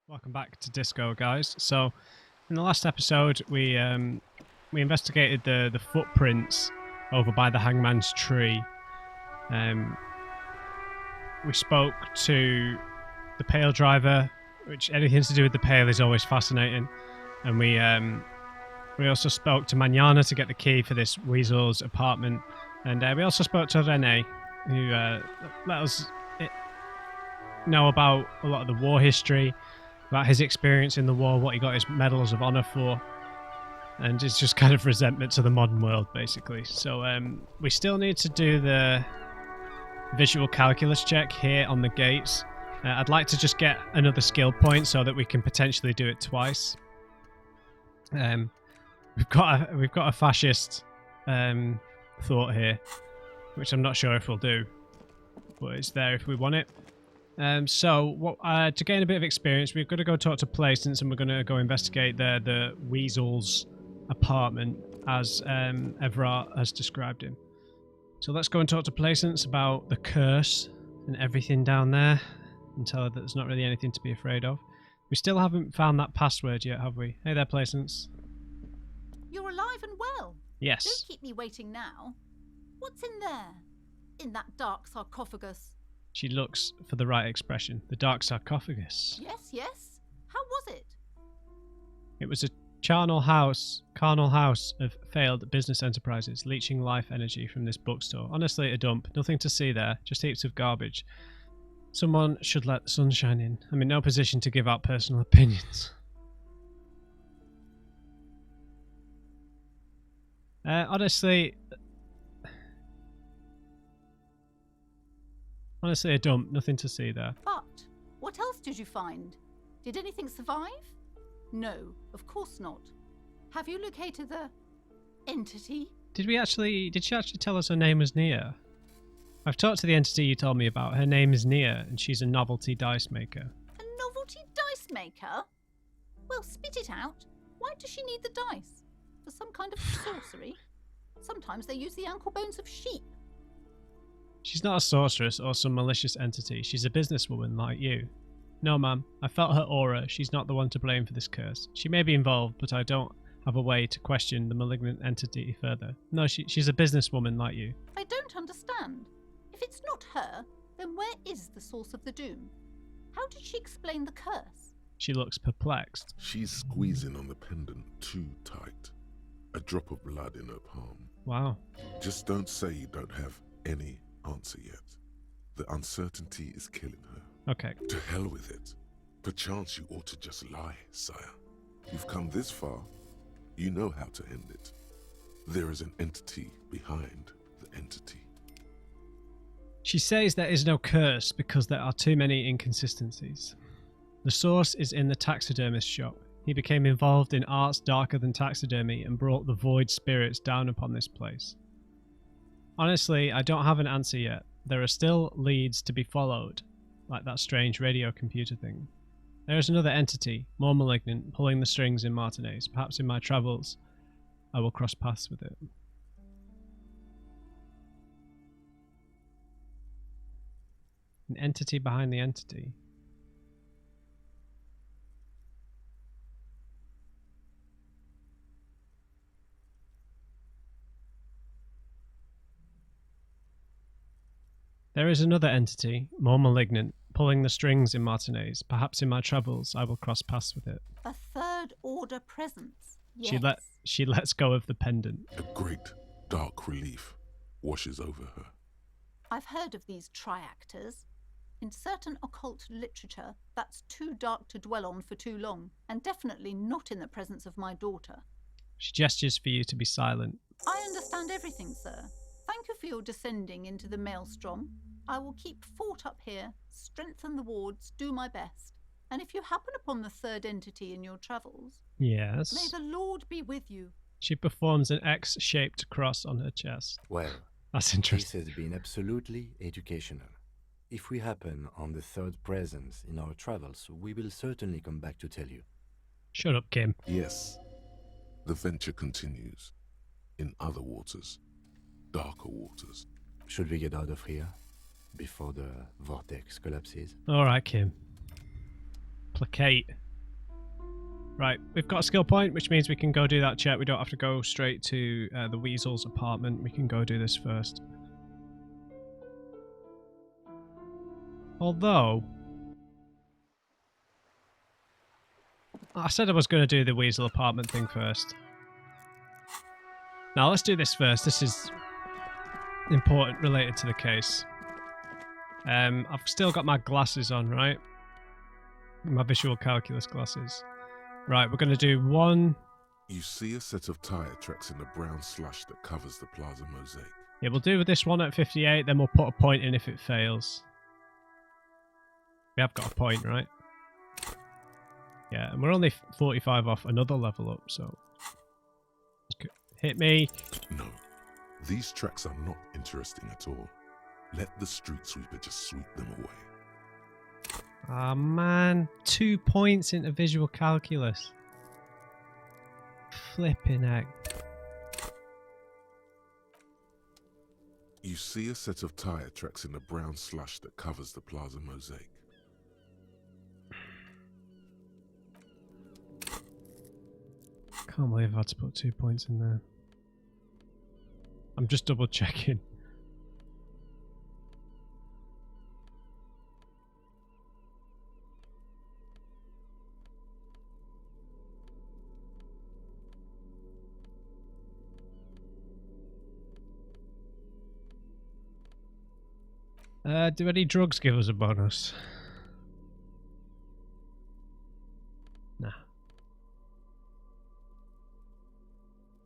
Welcome back to Disco, guys. So, in the last episode, we investigated the footprints over by the Hangman's Tree. We spoke to the Pale Driver, which anything to do with the Pale is always fascinating. And we also spoke to Manana to get the key for this Weasel's apartment. And we also spoke to Rene, who let us know about a lot of the war history, about his experience in the war, what he got his medals of honor for, and it's just kind of resentment to the modern world, basically. So we still need to do the visual calculus check here on the gates. I'd like to just get another skill point so that we can potentially do it twice. We've got a fascist thought here, which I'm not sure if we'll do, but it's there if we want it. So to gain a bit of experience, we've got to go talk to Placence, and we're going to go investigate the Weasel's apartment as Everard has described him. So let's go and talk to Placence about the curse and everything down there, and tell her that there's not really anything to be afraid of. We still haven't found that password yet, have we? Hey there, Placence. You're alive and well. Yes. Don't keep me waiting now. What's in there? In that dark sarcophagus? She looks for the right expression. The dark sarcophagus. Yes. How was it? It was a carnal house of failed business enterprises, leeching life energy from this bookstore. Honestly, a dump. Nothing to see there. Just heaps of garbage. Someone should let the sunshine in. I'm in no position to give out personal opinions. Honestly, a dump. Nothing to see there. But what else did you find? Did anything survive? No, of course not. Have you located the entity? Did she actually tell us her name was Nia? I've talked to the entity you told me about. Her name is Nia, and she's a novelty dice maker. A novelty dice maker? Well, spit it out. Why does she need the dice? For some kind of sorcery? Sometimes they use the ankle bones of sheep. She's not a sorceress or some malicious entity. She's a businesswoman like you. No, ma'am. I felt her aura. She's not the one to blame for this curse. She may be involved, but I don't have a way to question the malignant entity further. No, she's a businesswoman like you. I don't understand. If it's not her, then where is the source of the doom? How did she explain the curse? She looks perplexed. She's squeezing on the pendant too tight. A drop of blood in her palm. Wow. Just don't say you don't have any answer yet. The uncertainty is killing her. Okay. To hell with it. Perchance you ought to just lie, sire. You've come this far. You know how to end it. There is an entity behind the entity. She says there is no curse because there are too many inconsistencies. The source is in the taxidermist shop. He became involved in arts darker than taxidermy and brought the void spirits down upon this place. Honestly, I don't have an answer yet. There are still leads to be followed, like that strange radio computer thing. There is another entity, more malignant, pulling the strings in Martinez. Perhaps in my travels, I will cross paths with it. An entity behind the entity. There is another entity, more malignant, pulling the strings in Martinez. Perhaps in my travels I will cross paths with it. A third order presence. Yes. She lets go of the pendant. A great dark relief washes over her. I've heard of these triactors. In certain occult literature, that's too dark to dwell on for too long, and definitely not in the presence of my daughter. She gestures for you to be silent. I understand everything, sir. Thank you for your descending into the maelstrom. I will keep fort up here, strengthen the wards, do my best. And if you happen upon the third entity in your travels, Yes. may the Lord be with you. She performs an X-shaped cross on her chest. Well, That's this interesting. has been absolutely educational. If we happen on the third presence in our travels, we will certainly come back to tell you. Shut up, Kim. Yes, the venture continues. In other waters. Darker waters. Should we get out of here before the vortex collapses? All right, Kim. Placate. Right, we've got a skill point, which means we can go do that check. We don't have to go straight to the Weasel's apartment. We can go do this first. Although, I said I was going to do the Weasel apartment thing first. Now, let's do this first. This is important, related to the case. I've still got my glasses on, right? My visual calculus glasses. Right, we're going to do one... You see a set of tire tracks in the brown slush that covers the plaza mosaic. Yeah, we'll do this one at 58, then we'll put a point in if it fails. We have got a point, right? Yeah, and we're only 45 off another level up, so... Hit me. No, these tracks are not interesting at all. Let the street sweeper just sweep them away. Ah, man. 2 points into visual calculus. Flipping heck. You see a set of tire tracks in the brown slush that covers the plaza mosaic. Can't believe I had to put 2 points in there. I'm just double checking. Do any drugs give us a bonus? Nah.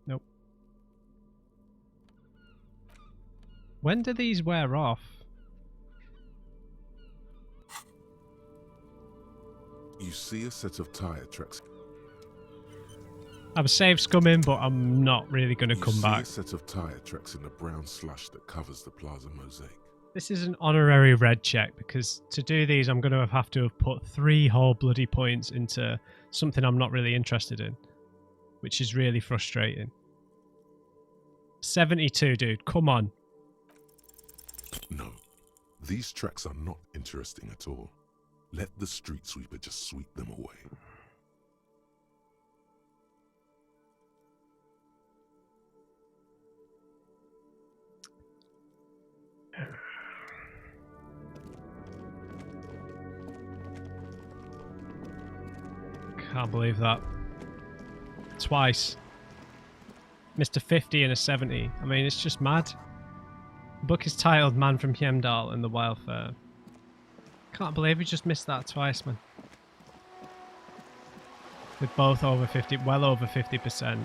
Nope. When do these wear off? You see a set of tire tracks. I'm safe scumming, but I'm not really going to come back. You see a set of tire tracks in the brown slush that covers the plaza mosaic. This is an honorary red check, because to do these I'm going to have put 3 whole bloody points into something I'm not really interested in, which is really frustrating. 72, dude, come on. No, these tracks are not interesting at all. Let the street sweeper just sweep them away. Can't believe that. Twice. Mr. 50 and a 70. I mean, it's just mad. The book is titled Man from Hemdal and the Wildfire. Can't believe we just missed that twice, man. With both over 50, well over 50%.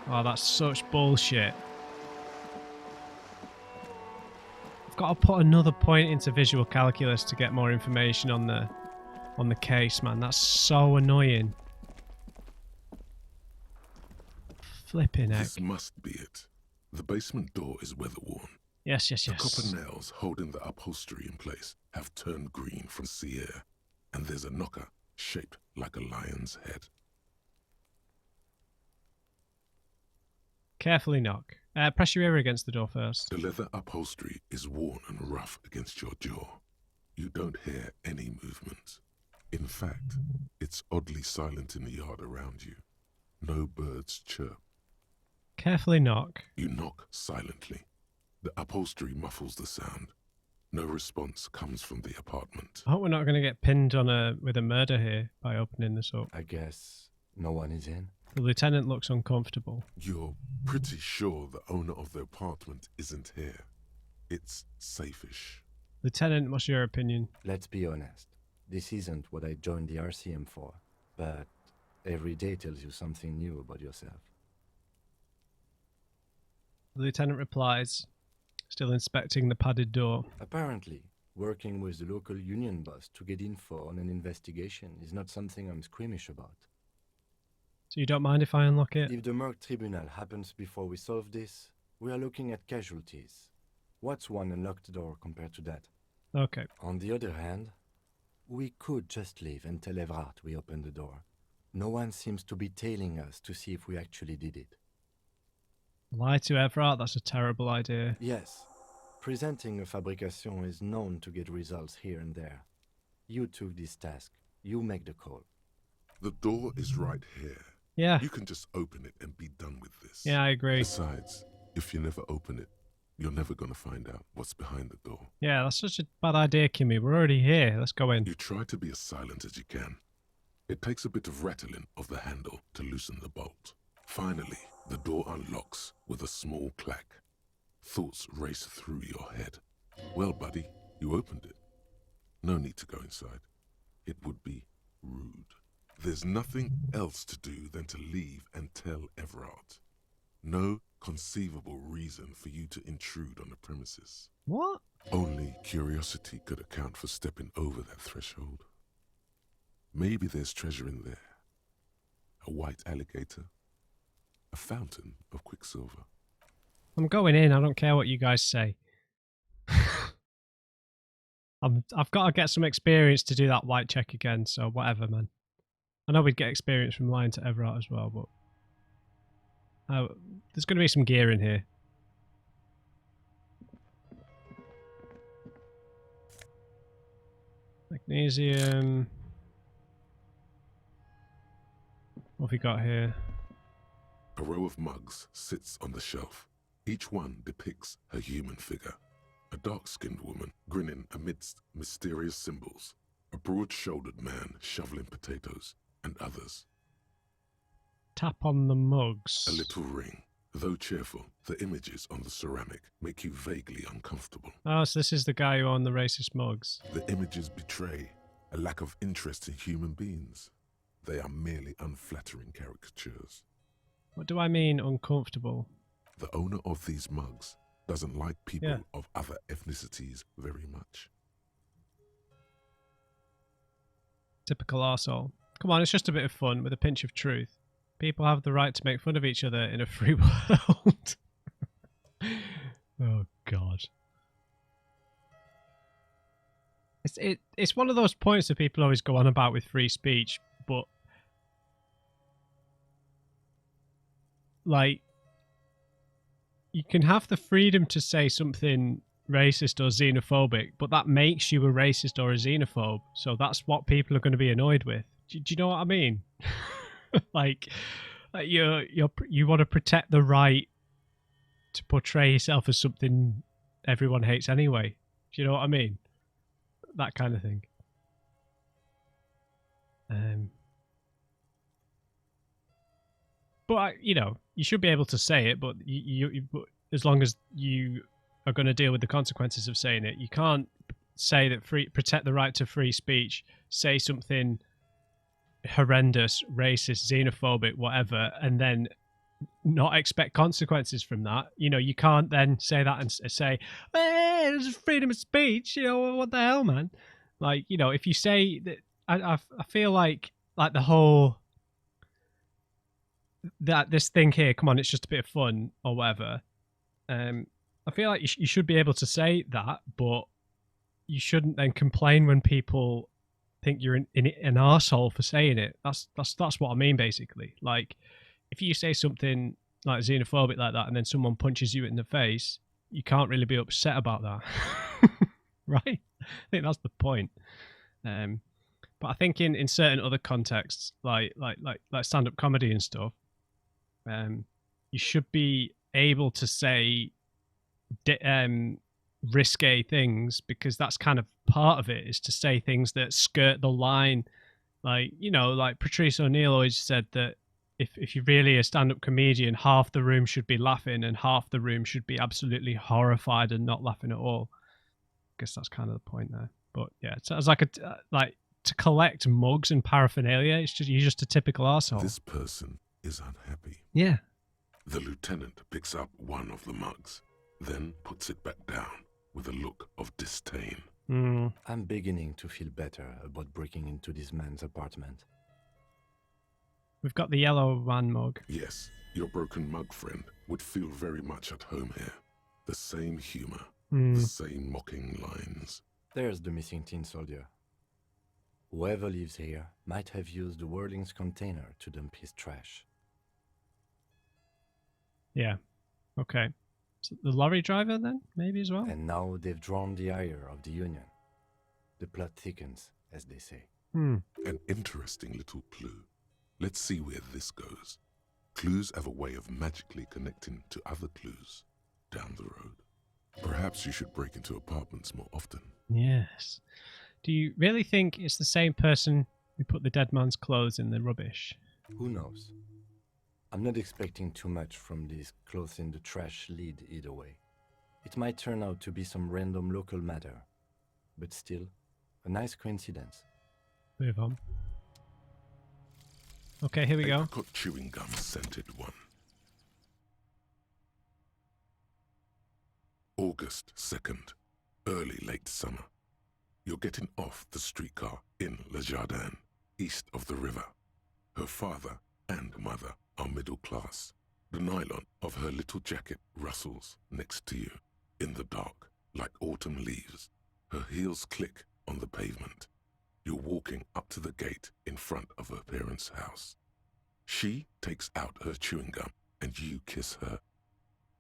Oh, that's such bullshit. I've got to put another point into visual calculus to get more information on the case, man. That's so annoying. Flipping heck. This must be it. The basement door is weather-worn. Yes. The copper nails holding the upholstery in place have turned green from sea air, and there's a knocker shaped like a lion's head. Carefully knock. Press your ear against the door first. The leather upholstery is worn and rough against your jaw. You don't hear any movement. In fact, it's oddly silent in the yard around you. No birds chirp. Carefully knock. You knock silently. The upholstery muffles the sound. No response comes from the apartment. I hope we're not going to get pinned on with a murder here by opening this up. I guess no one is in. The lieutenant looks uncomfortable. You're pretty sure the owner of the apartment isn't here. It's safe-ish. Lieutenant, what's your opinion? Let's be honest. This isn't what I joined the RCM for, but every day tells you something new about yourself. The lieutenant replies, still inspecting the padded door. Apparently, working with the local union boss to get info on an investigation is not something I'm squeamish about. So you don't mind if I unlock it? If the Merc Tribunal happens before we solve this, we are looking at casualties. What's one unlocked door compared to that? Okay. On the other hand, we could just leave and tell Evrart we opened the door. No one seems to be tailing us to see if we actually did it. Lie to Evrart? That's a terrible idea. Yes. Presenting a fabrication is known to get results here and there. You took this task. You make the call. The door is right here. Yeah. You can just open it and be done with this. Yeah, I agree. Besides, if you never open it, you're never going to find out what's behind the door. Yeah, that's such a bad idea, Kimmy. We're already here. Let's go in. You try to be as silent as you can. It takes a bit of rattling of the handle to loosen the bolt. Finally, the door unlocks with a small clack. Thoughts race through your head. Well, buddy, you opened it. No need to go inside. It would be rude. There's nothing else to do than to leave and tell Everard. No conceivable reason for you to intrude on the premises. What? Only curiosity could account for stepping over that threshold. Maybe there's treasure in there. A white alligator. A fountain of quicksilver. I'm going in. I don't care what you guys say. I've got to get some experience to do that white check again, so whatever, man. I know we'd get experience from lying to Everard as well, but there's going to be some gear in here. Magnesium. What have we got here? A row of mugs sits on the shelf. Each one depicts a human figure. A dark-skinned woman grinning amidst mysterious symbols. A broad-shouldered man shoveling potatoes, and others. Tap on the mugs. A little ring. Though cheerful, the images on the ceramic make you vaguely uncomfortable. Oh, so this is the guy who owned the racist mugs. The images betray a lack of interest in human beings. They are merely unflattering caricatures. What do I mean, uncomfortable? The owner of these mugs doesn't like people of other ethnicities very much. Typical arsehole. Come on, it's just a bit of fun with a pinch of truth. People have the right to make fun of each other in a free world. Oh, God. It's one of those points that people always go on about with free speech, but like, you can have the freedom to say something racist or xenophobic, but that makes you a racist or a xenophobe. So that's what people are going to be annoyed with. Do you know what I mean? like you want to protect the right to portray yourself as something everyone hates anyway. Do you know what I mean? That kind of thing. But you know, you should be able to say it, but but as long as you are going to deal with the consequences of saying it, you can't say that protect the right to free speech, say something horrendous, racist, xenophobic, whatever, and then not expect consequences from that. You know, you can't then say that and say, "Hey, there's freedom of speech." You know, what the hell, man? Like, you know, if you say that, I feel like the whole this thing here. Come on, it's just a bit of fun or whatever. I feel like you should be able to say that, but you shouldn't then complain when people think you're an arsehole for saying it. That's what I mean, basically. Like, if you say something like xenophobic like that and then someone punches you in the face, you can't really be upset about that. Right? I think that's the point. But I think in certain other contexts, like stand-up comedy and stuff, you should be able to say risque things, because that's kind of part of it, is to say things that skirt the line. Like, you know, like Patrice O'Neill always said that if you're really a stand-up comedian, half the room should be laughing and half the room should be absolutely horrified and not laughing at all. I guess that's kind of the point there. But yeah, it's like to collect mugs and paraphernalia, you're just a typical arsehole. This person is unhappy. Yeah. The lieutenant picks up one of the mugs, then puts it back down with a look of disdain. I'm beginning to feel better about breaking into this man's apartment. We've got the yellow man mug. Yes, your broken mug friend would feel very much at home here. The same humor, the same mocking lines. There's the missing tin soldier. Whoever lives here might have used the Whirling's container to dump his trash. Yeah. Okay. So the lorry driver then, maybe as well? And now they've drawn the ire of the Union. The plot thickens as they say. Hmm. An interesting little clue. Let's see where this goes. Clues have a way of magically connecting to other clues down the road. Perhaps you should break into apartments more often. Yes. Do you really think it's the same person who put the dead man's clothes in the rubbish? Who knows? I'm not expecting too much from this clothes in the trash lead either way. It might turn out to be some random local matter, but still, a nice coincidence. Move on. Okay, here we go. Apricot chewing gum scented one. August 2nd, early late summer. You're getting off the streetcar in Le Jardin, east of the river. Her father and mother are middle class. The nylon of her little jacket rustles next to you in the dark like autumn leaves. Her heels click on the pavement. You're walking up to the gate in front of her parents' house. She takes out her chewing gum and you kiss her.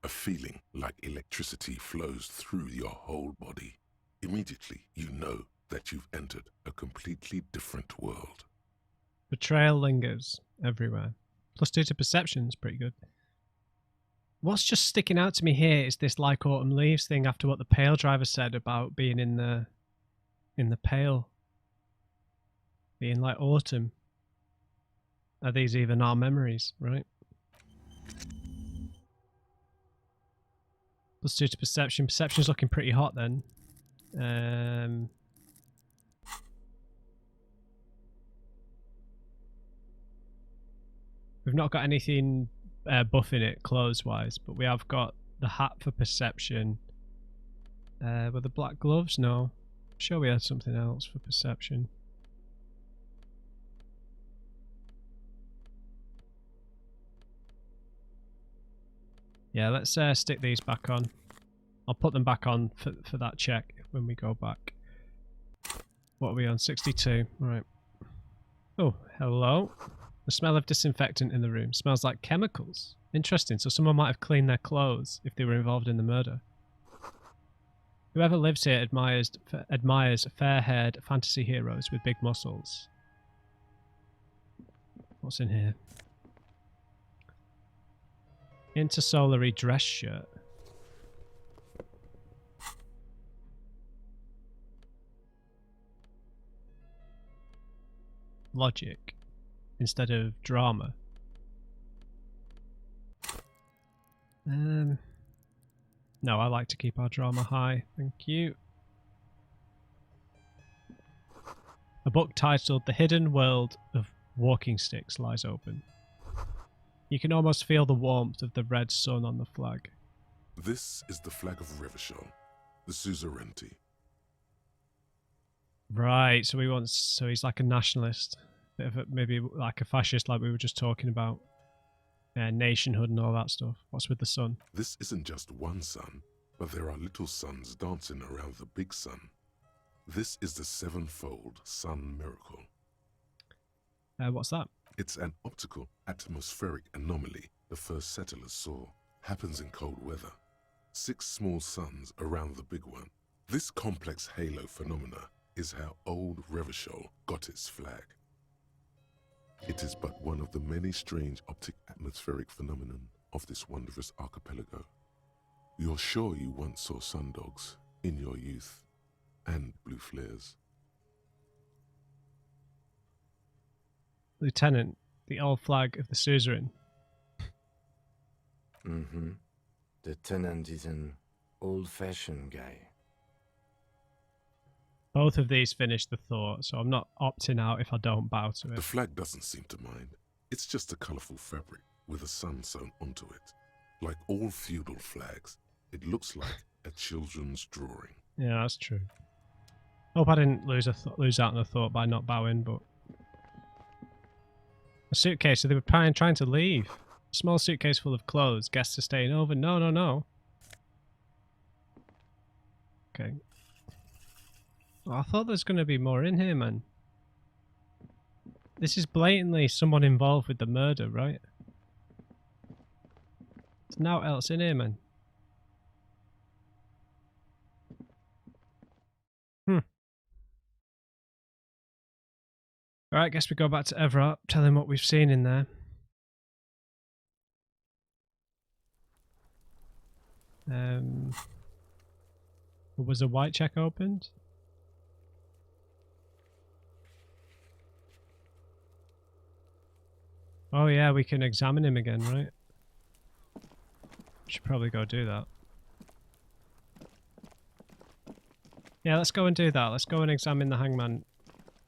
A feeling like electricity flows through your whole body. Immediately, you know that you've entered a completely different world. Betrayal lingers everywhere. +2 to perception's pretty good. What's just sticking out to me here is this like autumn leaves thing after what the Pale driver said about being in the Pale. Being like autumn. Are these even our memories, right? +2 to perception. Perception's looking pretty hot then. We've not got anything buffing it clothes-wise, but we have got the hat for perception. Were the black gloves? No. I'm sure we had something else for perception. Yeah, let's stick these back on. I'll put them back on for that check when we go back. What are we on? 62. Right. Oh, hello. The smell of disinfectant in the room. Smells like chemicals. Interesting. So someone might have cleaned their clothes if they were involved in the murder. Whoever lives here admires fair-haired fantasy heroes with big muscles. What's in here? Intersolary dress shirt. Logic instead of drama. No, I like to keep our drama high. Thank you. A book titled The Hidden World of Walking Sticks lies open. You can almost feel the warmth of the red sun on the flag. This is the flag of Revachol, the suzerainty. Right, so he's like a nationalist. Bit of maybe like a fascist like we were just talking about. Nationhood and all that stuff. What's with the sun? This isn't just one sun, but there are little suns dancing around the big sun. This is the sevenfold sun miracle. What's that? It's an optical atmospheric anomaly the first settlers saw. Happens in cold weather. 6 small suns around the big one. This complex halo phenomena is how old Revachol got its flag. It is but one of the many strange optic atmospheric phenomenon of this wondrous archipelago. You're sure you once saw sundogs in your youth and blue flares. Lieutenant, the old flag of the suzerain. Mm-hmm. The tenant is an old-fashioned guy. Both of these finish the thought, so I'm not opting out if I don't bow to The it. flag doesn't seem to mind. It's just a colourful fabric with a sun sewn onto it. Like all feudal flags, it looks like a children's drawing. Yeah, that's true. Hope I didn't lose out on a thought by not bowing, but... A suitcase, so they were trying to leave. A small suitcase full of clothes. Guests are staying over. No, no, no. Okay. Well, I thought there was going to be more in here, man. This is blatantly someone involved with the murder, right? There's no else in here, man. Alright, guess we go back to Everett, tell him what we've seen in there. Was a white check opened? Oh yeah, we can examine him again, right? Should probably go do that. Yeah, let's go and do that. Let's go and examine the hangman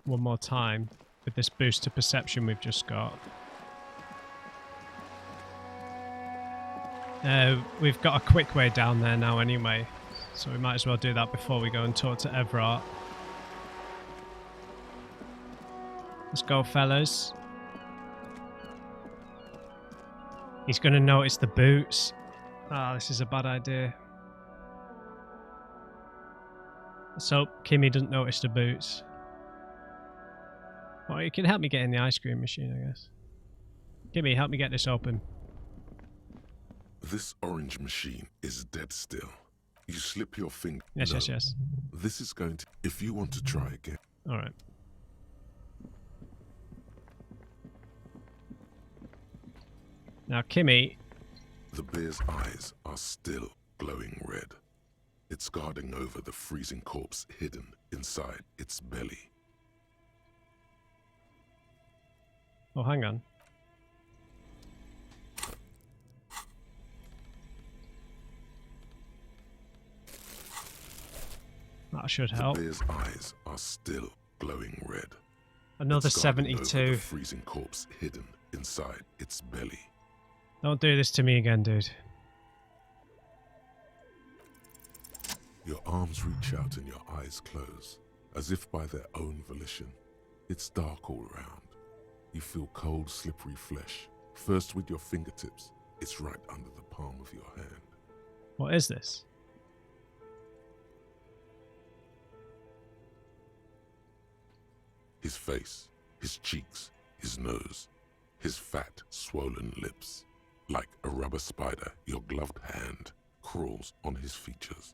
one more time with this boost to perception we've just got. We've got a quick way down there now anyway, so we might as well do that before we go and talk to Everett. Let's go, fellas. He's going to notice the boots. Ah, this is a bad idea. So Kimmy doesn't notice the boots. Well, you can help me get in the ice cream machine, I guess. Kimmy, help me get this open. This orange machine is dead still. You slip your finger. Yes, no, yes. This is going to... If you want to try again... Alright. Now, Kimmy... The bear's eyes are still glowing red. It's guarding over the freezing corpse hidden inside its belly. Oh, hang on. That should help. The bear's eyes are still glowing red. Another It's guarding over 72. the freezing corpse hidden inside its belly. Don't do this to me again, dude. Your arms reach out and your eyes close, as if by their own volition. It's dark all around. You feel cold, slippery flesh. First with your fingertips, it's right under the palm of your hand. What is this? His face, his cheeks, his nose, his fat, swollen lips. Like a rubber spider, your gloved hand crawls on his features.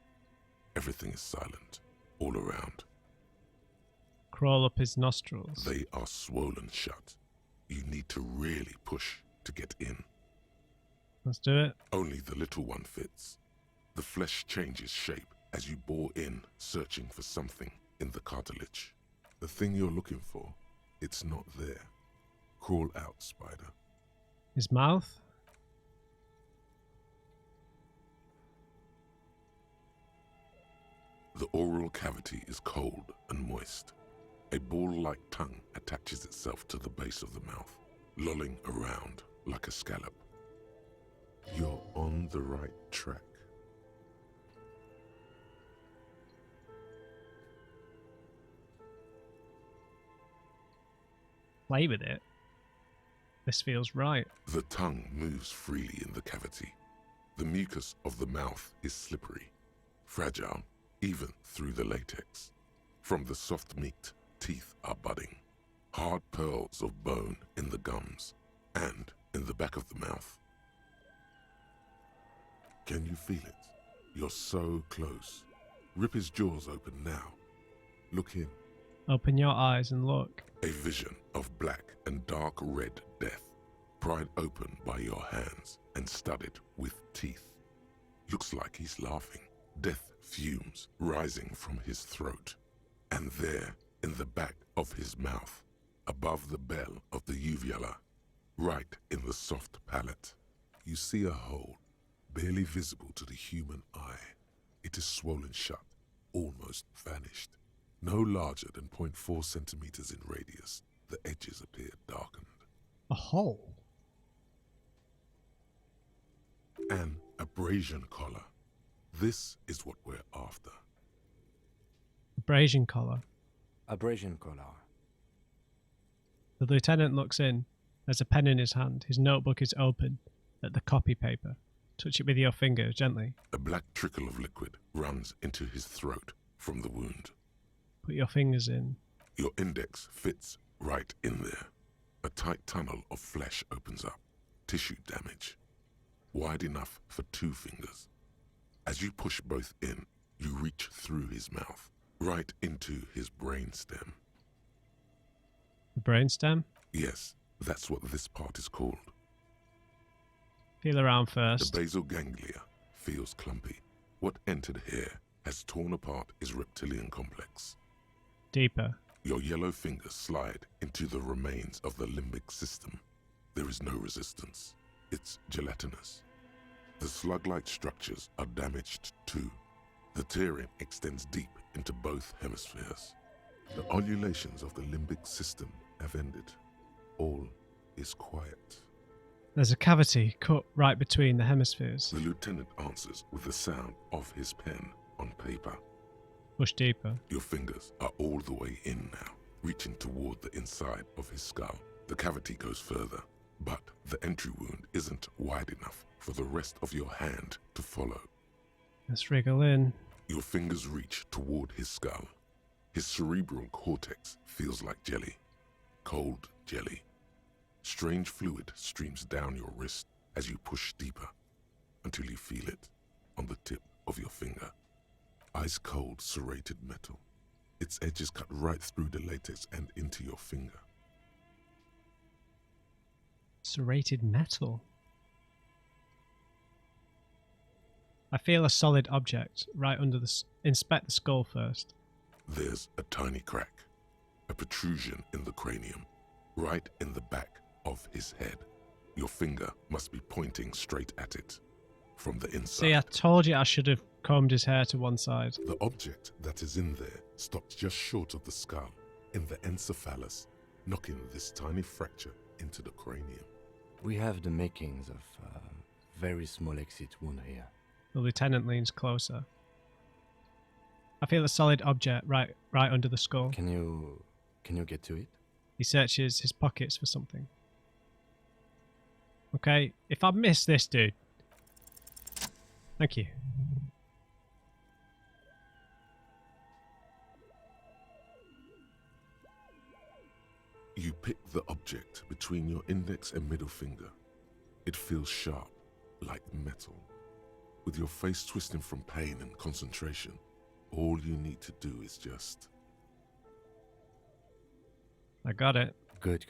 Everything is silent, all around. Crawl up his nostrils. They are swollen shut. You need to really push to get in. Let's do it. Only the little one fits. The flesh changes shape as you bore in, searching for something in the cartilage. The thing you're looking for, it's not there. Crawl out, spider. His mouth? The oral cavity is cold and moist. A ball-like tongue attaches itself to the base of the mouth, lolling around like a scallop. You're on the right track. Play with it. This feels right. The tongue moves freely in the cavity. The mucus of the mouth is slippery, fragile, even through the latex. From the soft meat, teeth are budding. Hard pearls of bone in the gums and in the back of the mouth. Can you feel it? You're so close. Rip his jaws open now. Look in. Open your eyes and look. A vision of black and dark red death, pried open by your hands and studded with teeth. Looks like he's laughing. Death fumes rising from his throat. And there, in the back of his mouth, above the bell of the uvula, right in the soft palate, you see a hole, barely visible to the human eye. It is swollen shut, almost vanished. No larger than 0.4 centimeters in radius, the edges appear darkened. A hole? An abrasion collar. This is what we're after. Abrasion collar. Abrasion collar. The lieutenant looks in. There's a pen in his hand. His notebook is open at the copy paper. Touch it with your finger, gently. A black trickle of liquid runs into his throat from the wound. Put your fingers in. Your index fits right in there. A tight tunnel of flesh opens up. Tissue damage. Wide enough for 2 fingers. As you push both in, you reach through his mouth, right into his brainstem. The brainstem? Yes, that's what this part is called. Feel around The first. basal ganglia feels clumpy. What entered here has torn apart his reptilian complex. Deeper. Your yellow fingers slide into the remains of the limbic system. There is no resistance. It's gelatinous. The slug-like structures are damaged too. The tearing extends deep into both hemispheres. The ululations of the limbic system have ended. All is quiet. There's a cavity cut right between the hemispheres. The lieutenant answers with the sound of his pen on paper. Push deeper. Your fingers are all the way in now, reaching toward the inside of his skull. The cavity goes further, but the entry wound isn't wide enough for the rest of your hand to follow. Let's wriggle in. Your fingers reach toward his skull. His cerebral cortex feels like jelly. Cold jelly. Strange fluid streams down your wrist as you push deeper until you feel it on the tip of your finger. Ice cold serrated metal. Its edges cut right through the latex and into your finger. Serrated metal. I feel a solid object right under the... Inspect the skull first. There's a tiny crack, a protrusion in the cranium, right in the back of his head. Your finger must be pointing straight at it from the inside. See, I told you I should have combed his hair to one side. The object that is in there stops just short of the skull, in the encephalus, knocking this tiny fracture into the cranium. We have the makings of a very small exit wound here. The lieutenant leans closer. I feel a solid object right under the skull. Can you get to it? He searches his pockets for something. Okay, if I miss this dude... Thank you. You pick the object between your index and middle finger. It feels sharp, like metal. With your face twisting from pain and concentration, all you need to do is just... I got it. Good.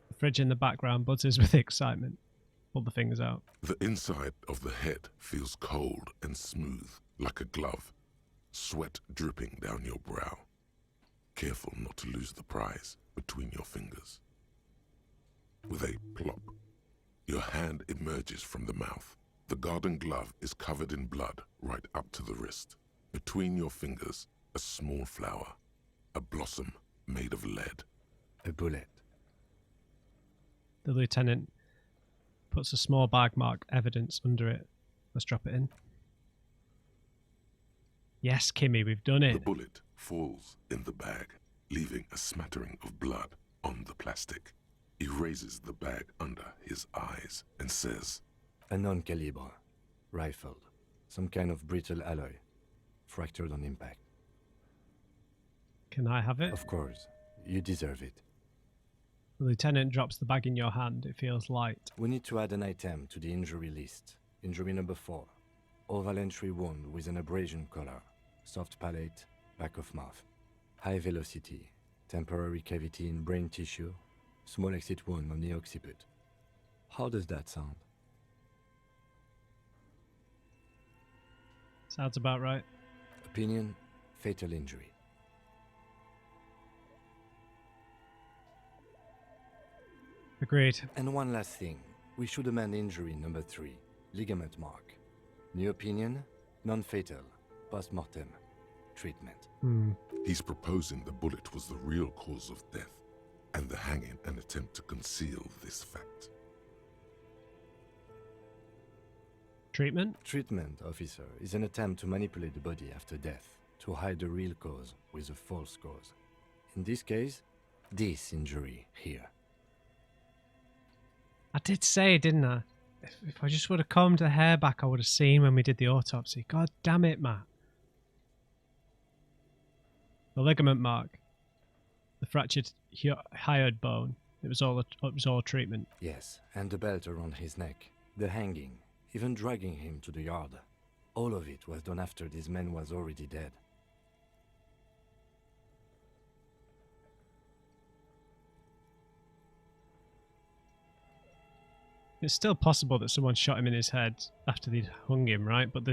The fridge in the background buzzes with excitement. Pull the fingers out. The inside of the head feels cold and smooth, like a glove. Sweat dripping down your brow. Careful not to lose the prize between your fingers. With a plop, your hand emerges from the mouth. The garden glove is covered in blood right up to the wrist. Between your fingers, a small flower, a blossom made of lead. A bullet. The lieutenant puts a small bag marked evidence under it. Let's drop it in. Yes, Kimmy, we've done The it. bullet falls in the bag, leaving a smattering of blood on the plastic. He raises the bag under his eyes and says, A non-calibre. Rifled. Some kind of brittle alloy. Fractured on impact. Can I have it? Of course. You deserve it. The lieutenant drops the bag in your hand. It feels light. We need to add an item to the injury list. Injury number 4. Oval entry wound with an abrasion color. Soft palate, back of mouth. High velocity. Temporary cavity in brain tissue. Small exit wound on the occiput. How does that sound? Sounds about right. Opinion, fatal injury. Agreed. And one last thing. We should amend injury number 3. Ligament mark. New opinion, non-fatal. Post-mortem. Treatment. He's proposing the bullet was the real cause of death, and the hanging an attempt to conceal this fact. Treatment? Treatment, officer, is an attempt to manipulate the body after death, to hide the real cause with a false cause. In this case, this injury here. I did say, didn't I? If I just would have combed the hair back, I would have seen when we did the autopsy. God damn it, Matt. The ligament mark. The fractured hyoid bone. It was all treatment. Yes, and the belt around his neck. The hanging. Even dragging him to the yard. All of it was done after this man was already dead. It's still possible that someone shot him in his head after they'd hung him, right? But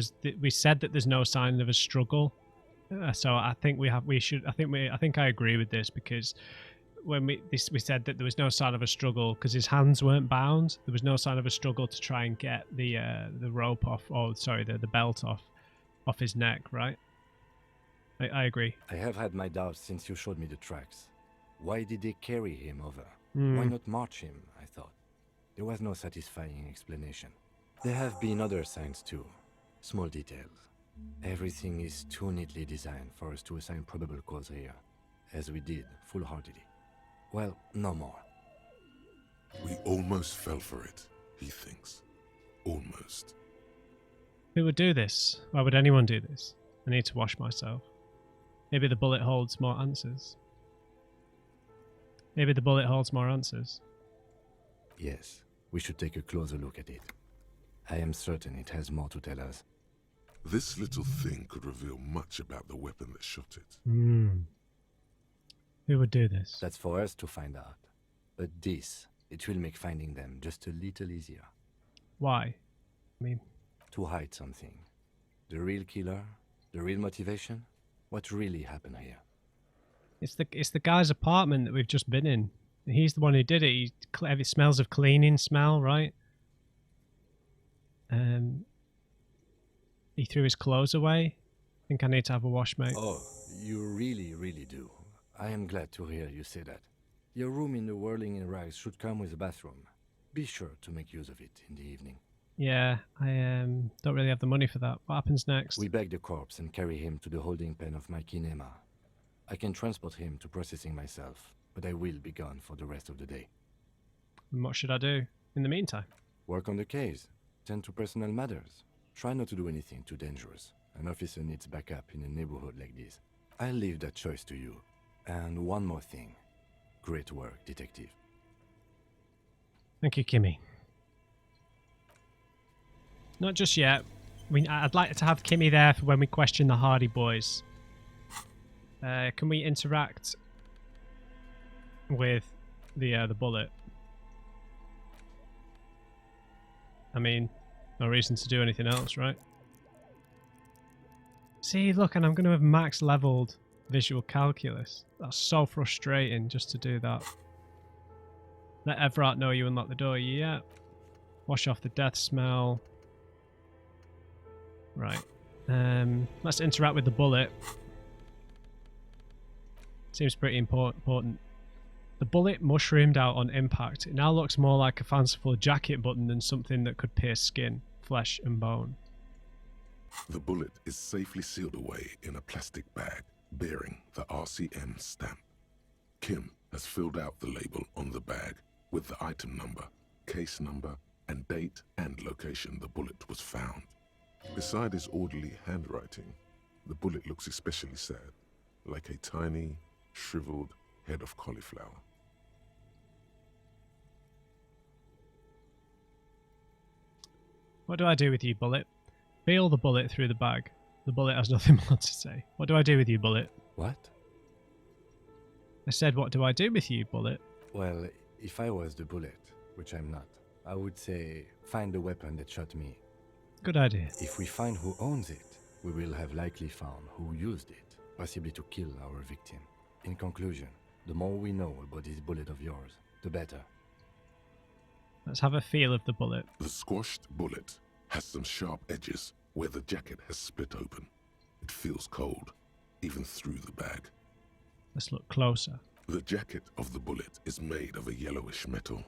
we said that there's no sign of a struggle. So I think I think I agree with this, because when we said that there was no sign of a struggle because his hands weren't bound. There was no sign of a struggle to try and get the rope off, or sorry, the belt off his neck, right? I agree. I have had my doubts since you showed me the tracks. Why did they carry him over? Why not march him, I thought. There was no satisfying explanation. There have been other signs too. Small details. Everything is too neatly designed for us to assign probable cause here, as we did, full-heartedly. Well, no more. We almost fell for it, he thinks. Almost. Who would do this? Why would anyone do this? I need to wash myself. Maybe the bullet holds more answers. Maybe the bullet holds more answers. Yes, we should take a closer look at it. I am certain it has more to tell us. This little thing could reveal much about the weapon that shot it. Who would do this? That's for us to find out. But this, it will make finding them just a little easier. Why? I mean, to hide something. The real killer? The real motivation? What really happened here? it's the guy's apartment that we've just been in. He's the one who did it. It smells of cleaning smell, right? He threw his clothes away. I think I need to have a wash, mate. Oh, you really, really do. I am glad to hear you say that. Your room in the Whirling in Rags should come with a bathroom. Be sure to make use of it in the evening. Yeah, I don't really have the money for that. What happens next? We bag the corpse and carry him to the holding pen of my kinema. I can transport him to processing myself, but I will be gone for the rest of the day. And what should I do in the meantime? Work on the case. Tend to personal matters. Try not to do anything too dangerous. An officer needs backup in a neighborhood like this. I'll leave that choice to you. And one more thing. Great work, detective. Thank you, Kimmy. Not just yet. I'd like to have Kimmy there for when we question the Hardy Boys. Can we interact with the bullet? I mean, no reason to do anything else, right? See, look, and I'm going to have max leveled visual calculus. That's so frustrating just to do that. Let Everard know you unlock the door. Yeah. Wash off the death smell. Right. Let's interact with the bullet. Seems pretty important. The bullet mushroomed out on impact. It now looks more like a fanciful jacket button than something that could pierce skin, flesh and bone. The bullet is safely sealed away in a plastic bag bearing the RCM stamp. Kim has filled out the label on the bag with the item number, case number, and date and location the bullet was found. Beside his orderly handwriting, the bullet looks especially sad, like a tiny, shriveled head of cauliflower. What do I do with you, bullet? Feel the bullet through the bag. The bullet has nothing more to say. What do I do with you, bullet? What? I said, what do I do with you, bullet? Well, if I was the bullet, which I'm not, I would say, find the weapon that shot me. Good idea. If we find who owns it, we will have likely found who used it, possibly to kill our victim. In conclusion, the more we know about this bullet of yours, the better. Let's have a feel of the bullet. The squashed bullet has some sharp edges where the jacket has split open. It feels cold, even through the bag. Let's look closer. The jacket of the bullet is made of a yellowish metal.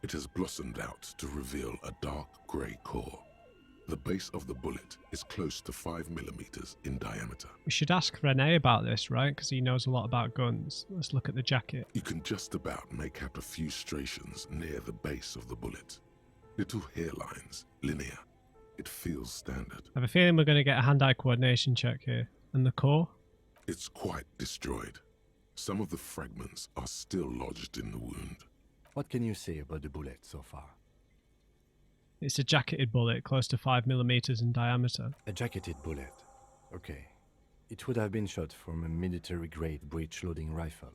It has blossomed out to reveal a dark grey core. The base of the bullet is close to 5 millimeters in diameter. We should ask Rene about this, right? Because he knows a lot about guns. Let's look at the jacket. You can just about make out a few striations near the base of the bullet. Little hairlines, linear. It feels standard. I have a feeling we're going to get a hand-eye coordination check here. And the core? It's quite destroyed. Some of the fragments are still lodged in the wound. What can you say about the bullet so far? It's a jacketed bullet, close to 5 millimeters in diameter. A jacketed bullet. Okay. It would have been shot from a military-grade breech-loading rifle.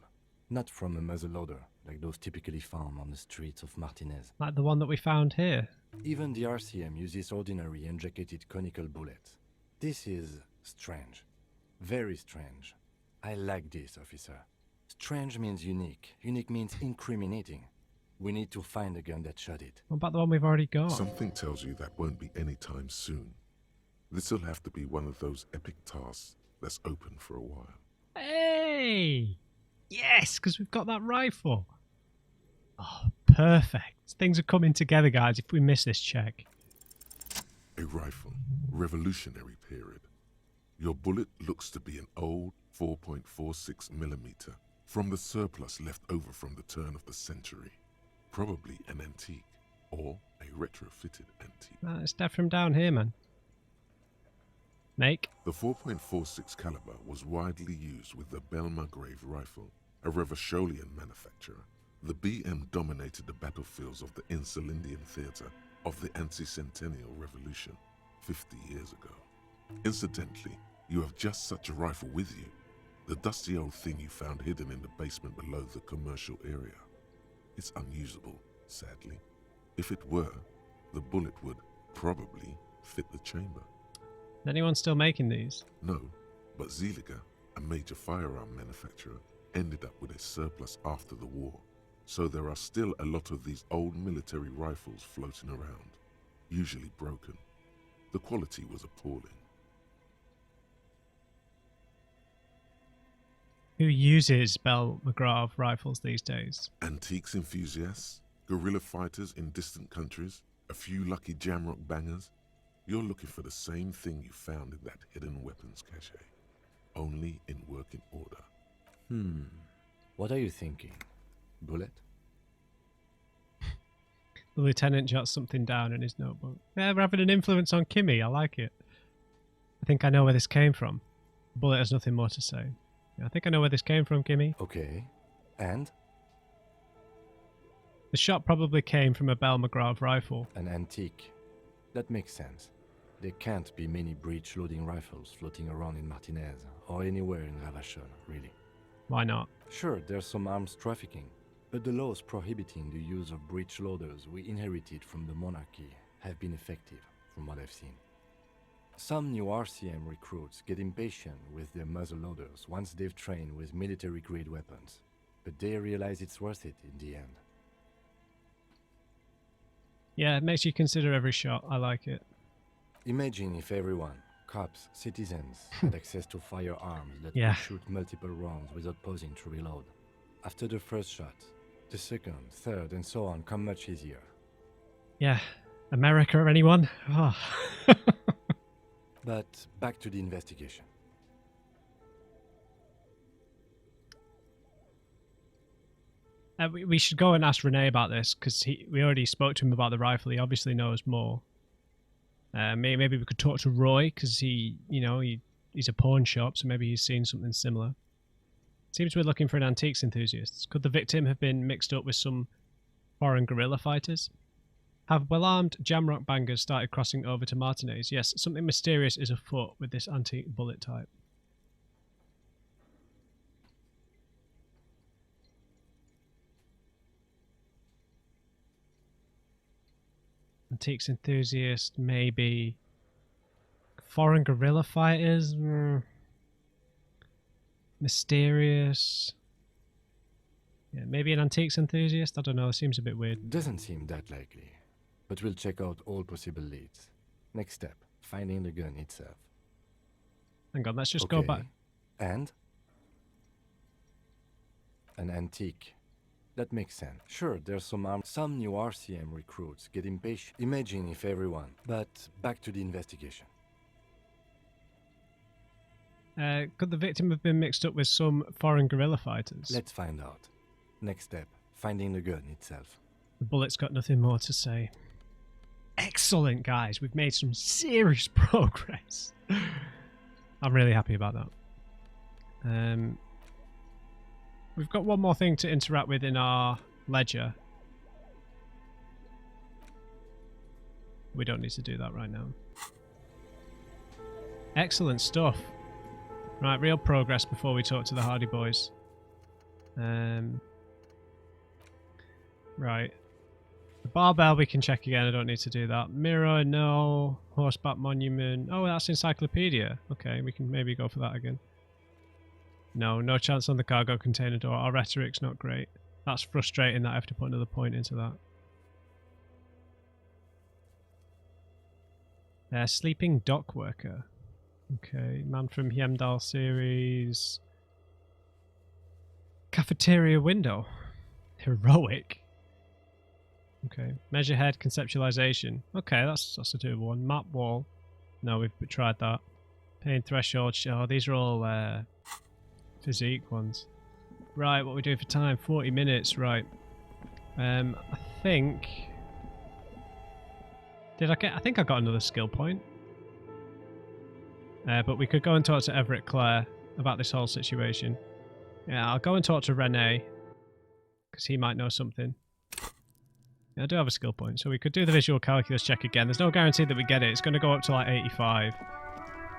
Not from a muzzleloader, like those typically found on the streets of Martinez. Like the one that we found here. Even the RCM uses ordinary injected conical bullets. This is strange. Very strange. I like this, officer. Strange means unique. Unique means incriminating. We need to find the gun that shot it. What about the one we've already got? Something tells you that won't be any time soon. This'll have to be one of those epic tasks that's open for a while. Hey! Yes, because we've got that rifle. Oh, perfect. Things are coming together, guys, if we miss this check. A rifle, revolutionary period. Your bullet looks to be an old 4.46mm from the surplus left over from the turn of the century. Probably an antique or a retrofitted antique. It's death from down here, man. Make. The 4.46 caliber was widely used with the Belmargrave rifle, a Revacholian manufacturer. The BM dominated the battlefields of the Insulindian theatre of the anti-centennial revolution 50 years ago. Incidentally, you have just such a rifle with you, the dusty old thing you found hidden in the basement below the commercial area. It's unusable, sadly. If it were, the bullet would probably fit the chamber. Is anyone still making these? No, but Eureka, a major firearm manufacturer, ended up with a surplus after the war. So there are still a lot of these old military rifles floating around, usually broken. The quality was appalling. Who uses Belmargrave rifles these days? Antiques enthusiasts, guerrilla fighters in distant countries, a few lucky jamrock bangers. You're looking for the same thing you found in that hidden weapons cache, only in working order. What are you thinking? Bullet? The lieutenant jots something down in his notebook. Yeah, we're having an influence on Kimmy. I like it. I think I know where this came from. The bullet has nothing more to say. Yeah, I think I know where this came from, Kimmy. Okay. And? The shot probably came from a Belmargrave rifle. An antique. That makes sense. There can't be many breech-loading rifles floating around in Martinez, or anywhere in Revachol, really. Why not? Sure, there's some arms trafficking, but the laws prohibiting the use of breech loaders we inherited from the monarchy have been effective, from what I've seen. Some new RCM recruits get impatient with their muzzle loaders once they've trained with military-grade weapons, but they realize it's worth it in the end. Yeah, it makes you consider every shot. I like it. Imagine if everyone, cops, citizens, had access to firearms that Yeah. could shoot multiple rounds without pausing to reload. After the first shot, the second, third, and so on come much easier. Yeah. America, anyone? Oh. But back to the investigation. We should go and ask Renee about this, because we already spoke to him about the rifle. He obviously knows more. Maybe we could talk to Roy, because he's a pawn shop, so maybe he's seen something similar. Seems we're looking for an antiques enthusiast. Could the victim have been mixed up with some foreign guerrilla fighters? Have well-armed jamrock bangers started crossing over to Martinez? Yes, something mysterious is afoot with this antique bullet type. Antiques enthusiast, maybe. Foreign guerrilla fighters? Mysterious. Yeah, maybe an antiques enthusiast? I don't know, it seems a bit weird. Doesn't seem that likely, but we'll check out all possible leads. Next step, finding the gun itself. Hang on, let's just go back. And? An antique. That makes sense. Sure, there's some new RCM recruits get impatient. Imagine if everyone. But back to the investigation. Could the victim have been mixed up with some foreign guerrilla fighters? Let's find out. Next step, finding the gun itself. The bullet's got nothing more to say. Excellent, guys. We've made some serious progress. I'm really happy about that. We've got one more thing to interact with in our ledger. We don't need to do that right now. Excellent stuff. Right, real progress before we talk to the Hardy Boys. Right. The barbell we can check again. I don't need to do that. Mirror, no. Horseback monument. Oh, that's encyclopedia. Okay, we can maybe go for that again. No chance on the cargo container door. Our rhetoric's not great. That's frustrating that I have to put another point into that. Sleeping dock worker. Okay, man from Heimdall series. Cafeteria window. Heroic. Okay, measure head conceptualization. Okay, that's a doable one. Map wall. No, we've tried that. Pain threshold. Oh, these are all physique ones. Right, what are we doing for time? 40 minutes. Right. I think. I think I got another skill point. But we could go and talk to Everett Clare about this whole situation. Yeah, I'll go and talk to Rene, because he might know something. Yeah, I do have a skill point, so we could do the visual calculus check again. There's no guarantee that we get it. It's going to go up to like 85.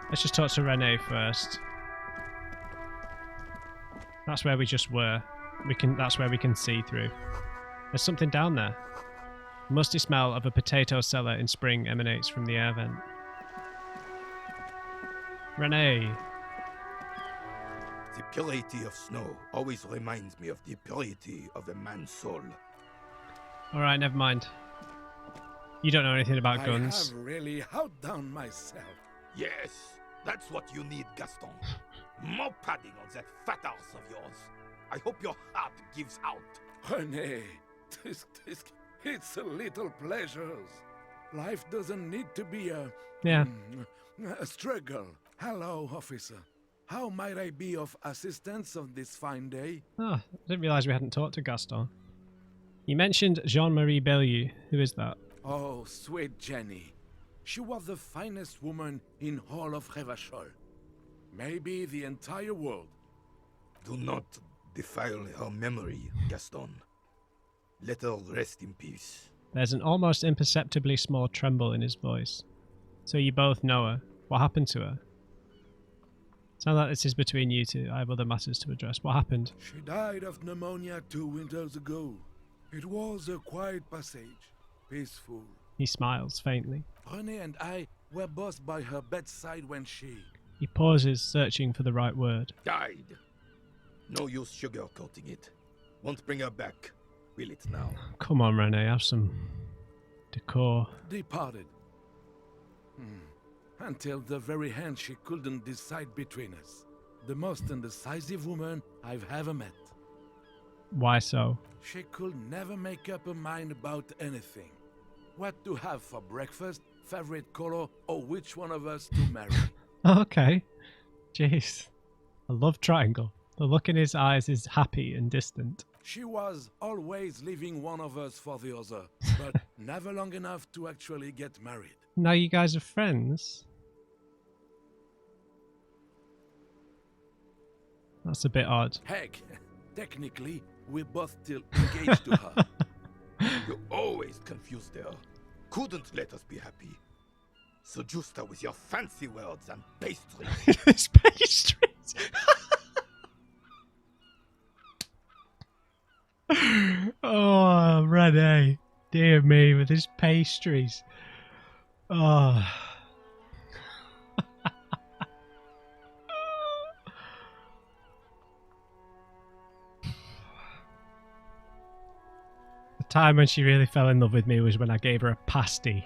Let's just talk to Rene first. That's where we just were. That's where we can see through. There's something down there. Musty smell of a potato cellar in spring emanates from the air vent. Rene. The purity of snow always reminds me of the purity of a man's soul. Alright, never mind. You don't know anything about guns. I have really outdone myself. Yes, that's what you need, Gaston. More padding on that fat arse of yours. I hope your heart gives out. René, it's a little pleasures. Life doesn't need to be a struggle. Hello, officer. How might I be of assistance on this fine day? Oh, I didn't realise we hadn't talked to Gaston. You mentioned Jean-Marie Bellieu. Who is that? Oh, sweet Jenny. She was the finest woman in all of Revachol. Maybe the entire world. Do not defile her memory, Gaston. Let her rest in peace. There's an almost imperceptibly small tremble in his voice. So you both know her. What happened to her? Sounds like this is between you two. I have other matters to address. What happened? She died of pneumonia 2 winters ago. It was a quiet passage. Peaceful. He smiles faintly. René and I were both by her bedside when she... He pauses, searching for the right word. Died. No use sugarcoating it. Won't bring her back. Will it now? Come on, René. Have some decor. Departed. Until the very end she couldn't decide between us. The most indecisive woman I've ever met. Why so? She could never make up her mind about anything. What to have for breakfast, favorite color, or which one of us to marry. Okay. Jeez. I love Triangle. The look in his eyes is happy and distant. She was always leaving one of us for the other, but never long enough to actually get married. Now you guys are friends? That's a bit odd. Heck, technically, we're both still engaged to her. You always confused her. Couldn't let us be happy. Seduced her with your fancy words and pastries. His pastries! Oh, René. Dear me, with his pastries. Oh. The time when she really fell in love with me was when I gave her a pasty.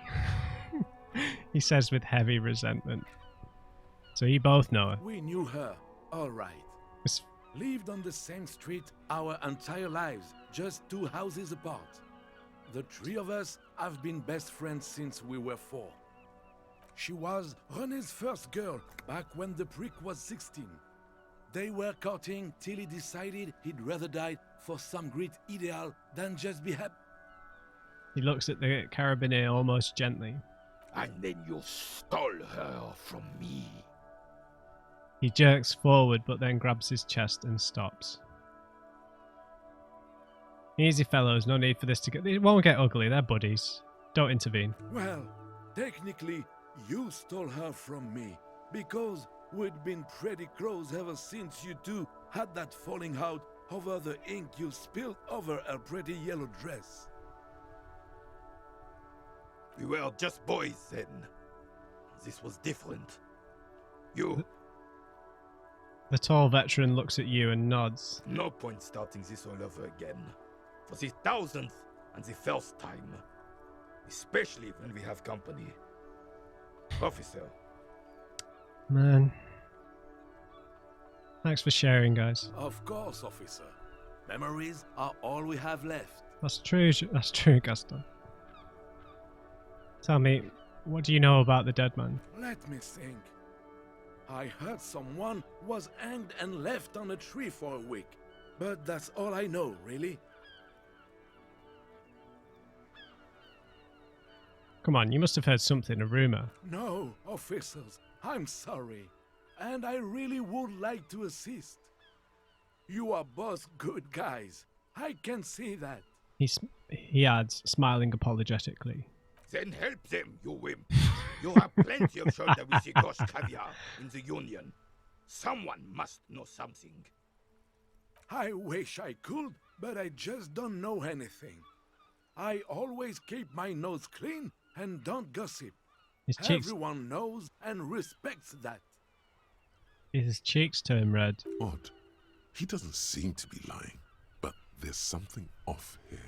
He says with heavy resentment. So you both know her. We knew her, all right. It's... Lived on the same street our entire lives, just 2 houses apart. The 3 of us have been best friends since we were 4. She was René's first girl back when the prick was 16. They were courting till he decided he'd rather die for some great ideal than just be happy. He looks at the carabiner almost gently. And then you stole her from me. He jerks forward but then grabs his chest and stops. Easy fellows, no need for this to get... It won't get ugly, they're buddies. Don't intervene. Well, technically, you stole her from me, because we'd been pretty close ever since you two had that falling out over the ink you spilled over her pretty yellow dress. We were just boys then. This was different. You, The tall veteran looks at you and nods. no point starting this all over again. For the 1000th and the first time. Especially when we have company. Officer, Man. Thanks for sharing, guys. Of course, officer. Memories are all we have left. That's true, Gaston. Tell me, what do you know about the dead man? Let me think. I heard someone was hanged and left on a tree for a week. But that's all I know, really. Come on, you must have heard something, a rumour. No, officers, I'm sorry. And I really would like to assist. You are both good guys. I can see that. He adds, smiling apologetically. then help them, you wimp. You have plenty of shoulder with the ghost caviar in the Union. Someone must know something. I wish I could, but I just don't know anything. I always keep my nose clean and don't gossip. His cheeks, Everyone knows and respects that. his cheeks turn red. Odd. He doesn't seem to be lying, but there's something off here.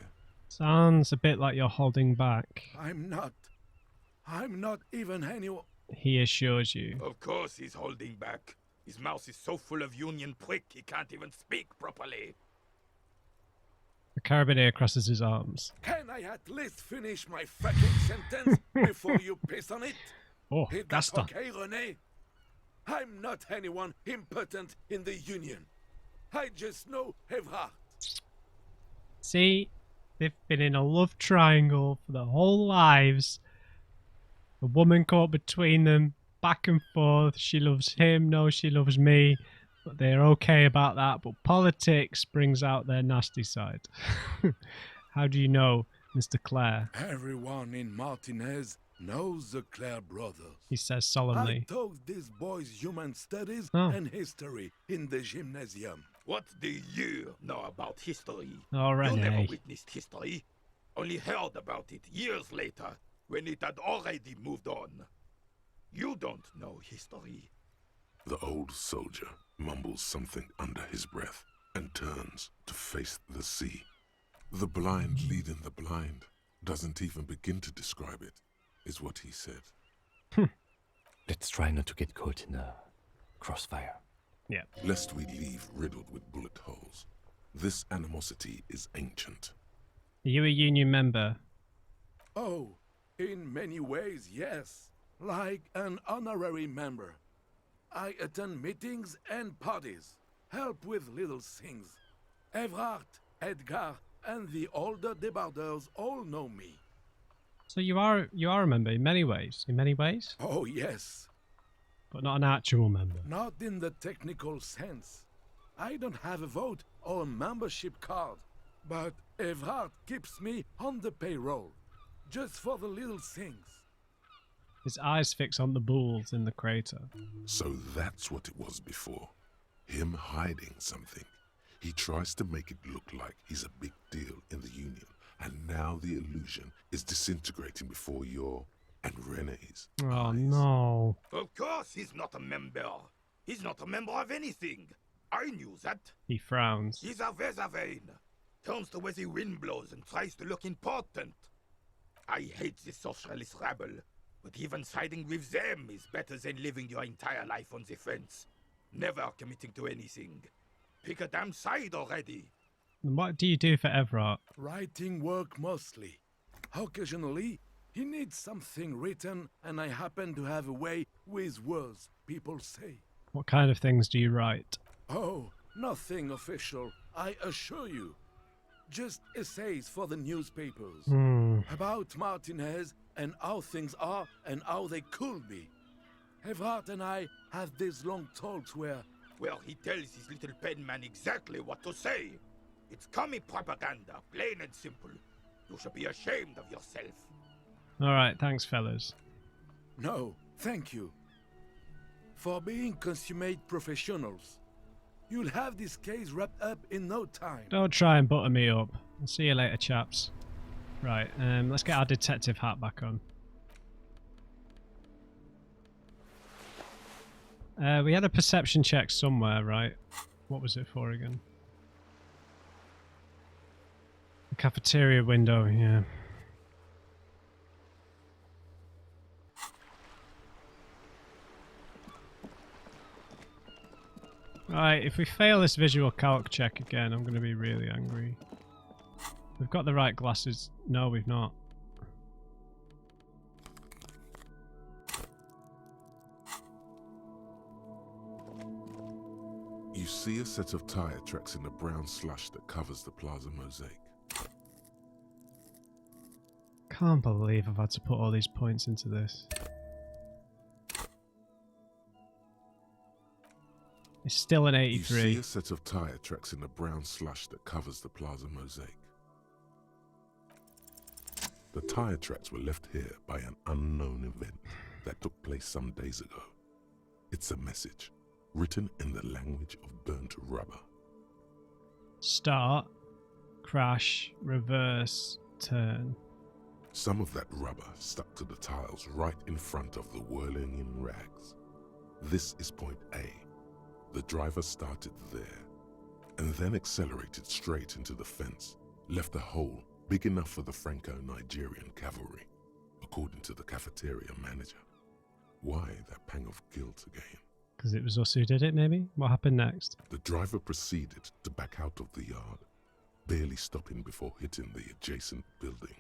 Sounds a bit like you're holding back, I'm not even anyone. he assures you. Of course he's holding back. His mouth is so full of Union prick he can't even speak properly. The carabiner crosses his arms. Can I at least finish my fucking sentence before you piss on it? Oh, Is that Gaston. okay, René? I'm not anyone important in the Union. I just know Evrard. See, they've been in a love triangle for their whole lives. A woman caught between them, back and forth. She loves him, no, she loves me. But they're okay about that. But politics brings out their nasty side. How do you know, Mr. Clare? Everyone in Martinez knows the Clare brothers. He says I solemnly. taught these boys human studies Oh. and history in the gymnasium. What do you know about history? Oh, You never René. witnessed history. Only heard about it years later, when it had already moved on. You don't know history. The old soldier mumbles something under his breath and turns to face the sea. The blind leading the blind doesn't even begin to describe it, is what he said. Let's try not to get caught in a crossfire. Yeah. Lest we leave riddled with bullet holes. This animosity is ancient. Are you a union member? Oh, in many ways, yes. Like an honorary member. I attend meetings and parties, help with little things. Evrard, Edgar, and the older debarders all know me. So you are a member in many ways. In many ways? Oh, yes. But not an actual member. Not in the technical sense. I don't have a vote or a membership card, but Evrard keeps me on the payroll, just for the little things. His eyes fix on the bulls in the crater. So that's what it was before. Him hiding something. He tries to make it look like he's a big deal in the Union, and now the illusion is disintegrating before your and René's Oh eyes. no. Of course he's not a member. He's not a member of anything. I knew that. He frowns. He's a Weservein. Turns to where the wind blows and tries to look important. I hate this socialist rabble, but even siding with them is better than living your entire life on the fence. Never committing to anything. Pick a damn side already. And what do you do for Everard? Writing work mostly. Occasionally, he needs something written, and I happen to have a way with words, people say. What kind of things do you write? Oh, nothing official, I assure you. Just essays for the newspapers. About Martinez and how things are and how they could be. Evrard and I have these long talks where... Well, he tells his little pen man exactly what to say. It's commie propaganda, plain and simple. You should be ashamed of yourself. Alright, thanks fellas. No, thank you. For being consummate professionals. You'll have this case wrapped up in no time. Don't try and butter me up. I'll see you later, chaps. Right, let's get our detective hat back on. We had a perception check somewhere, right? What was it for again? The cafeteria window, yeah. Right, if we fail this visual calc check again, I'm going to be really angry. We've got the right glasses. No, we've not. You see a set of tire tracks in the brown slush that covers the plaza mosaic. Can't believe I've had to put all these points into this. It's still an 83. You see a set of tire tracks in the brown slush that covers the plaza mosaic. The tire tracks were left here by an unknown event that took place some days ago. It's a message, written in the language of burnt rubber. Start, crash, reverse, turn. Some of that rubber stuck to the tiles right in front of the whirling in rags. This is point A. The driver started there, and then accelerated straight into the fence, left a hole big enough for the Franco-Nigerian cavalry, according to the cafeteria manager. Why that pang of guilt again? Because it was us who did it, maybe? What happened next? The driver proceeded to back out of the yard, barely stopping before hitting the adjacent building.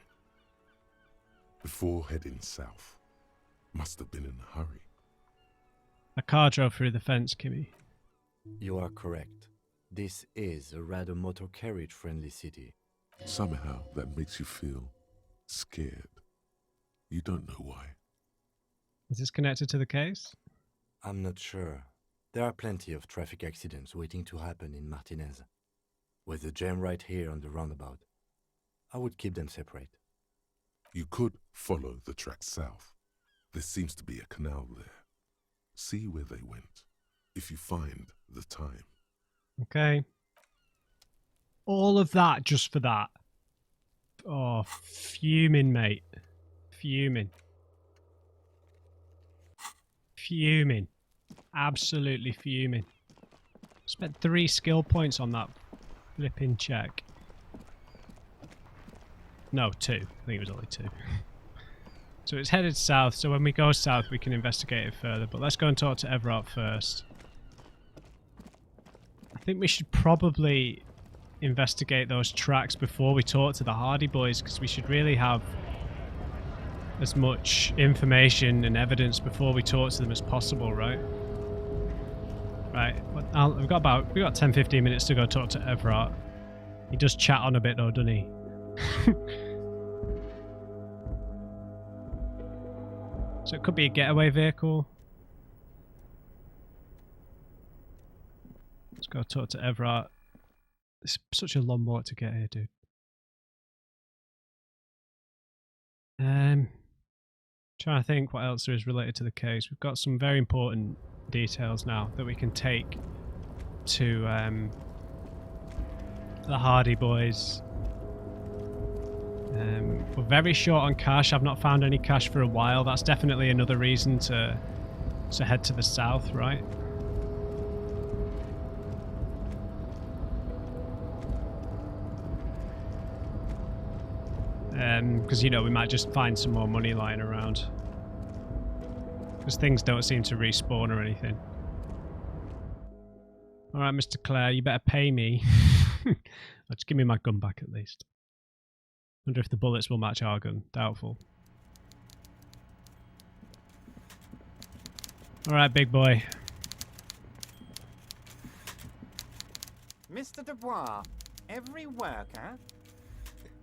Before heading south, must have been in a hurry. A car drove through the fence, Kimmy. You are correct. This is a rather motor carriage-friendly city. Somehow that makes you feel scared. You don't know why. Is this connected to the case? I'm not sure. There are plenty of traffic accidents waiting to happen in Martinez. With the jam right here on the roundabout, I would keep them separate. You could follow the tracks south. There seems to be a canal there. See where they went, if you find the time. Okay. All of that just for that. Oh, fuming, mate. Fuming. Fuming. Absolutely fuming. Spent 3 skill points on that flipping check. No, 2. I think it was only 2. So it's headed south, so when we go south we can investigate it further. But let's go and talk to Everett first. I think we should probably investigate those tracks before we talk to the Hardy Boys, because we should really have as much information and evidence before we talk to them as possible, right? Right, we've got 10-15 minutes to go talk to Everett. He does chat on a bit though, doesn't he? So it could be a getaway vehicle. Let's go talk to Everett. It's such a long walk to get here, dude. Trying to think what else there is related to the case. We've got some very important details now that we can take to the Hardy Boys. We're very short on cash. I've not found any cash for a while. That's definitely another reason to head to the south, right? Because, you know, we might just find some more money lying around. Because things don't seem to respawn or anything. Alright, Mr. Clare, you better pay me. Just give me my gun back at least. Wonder if the bullets will match our gun. Doubtful. Alright, big boy. Mr. Dubois, every worker...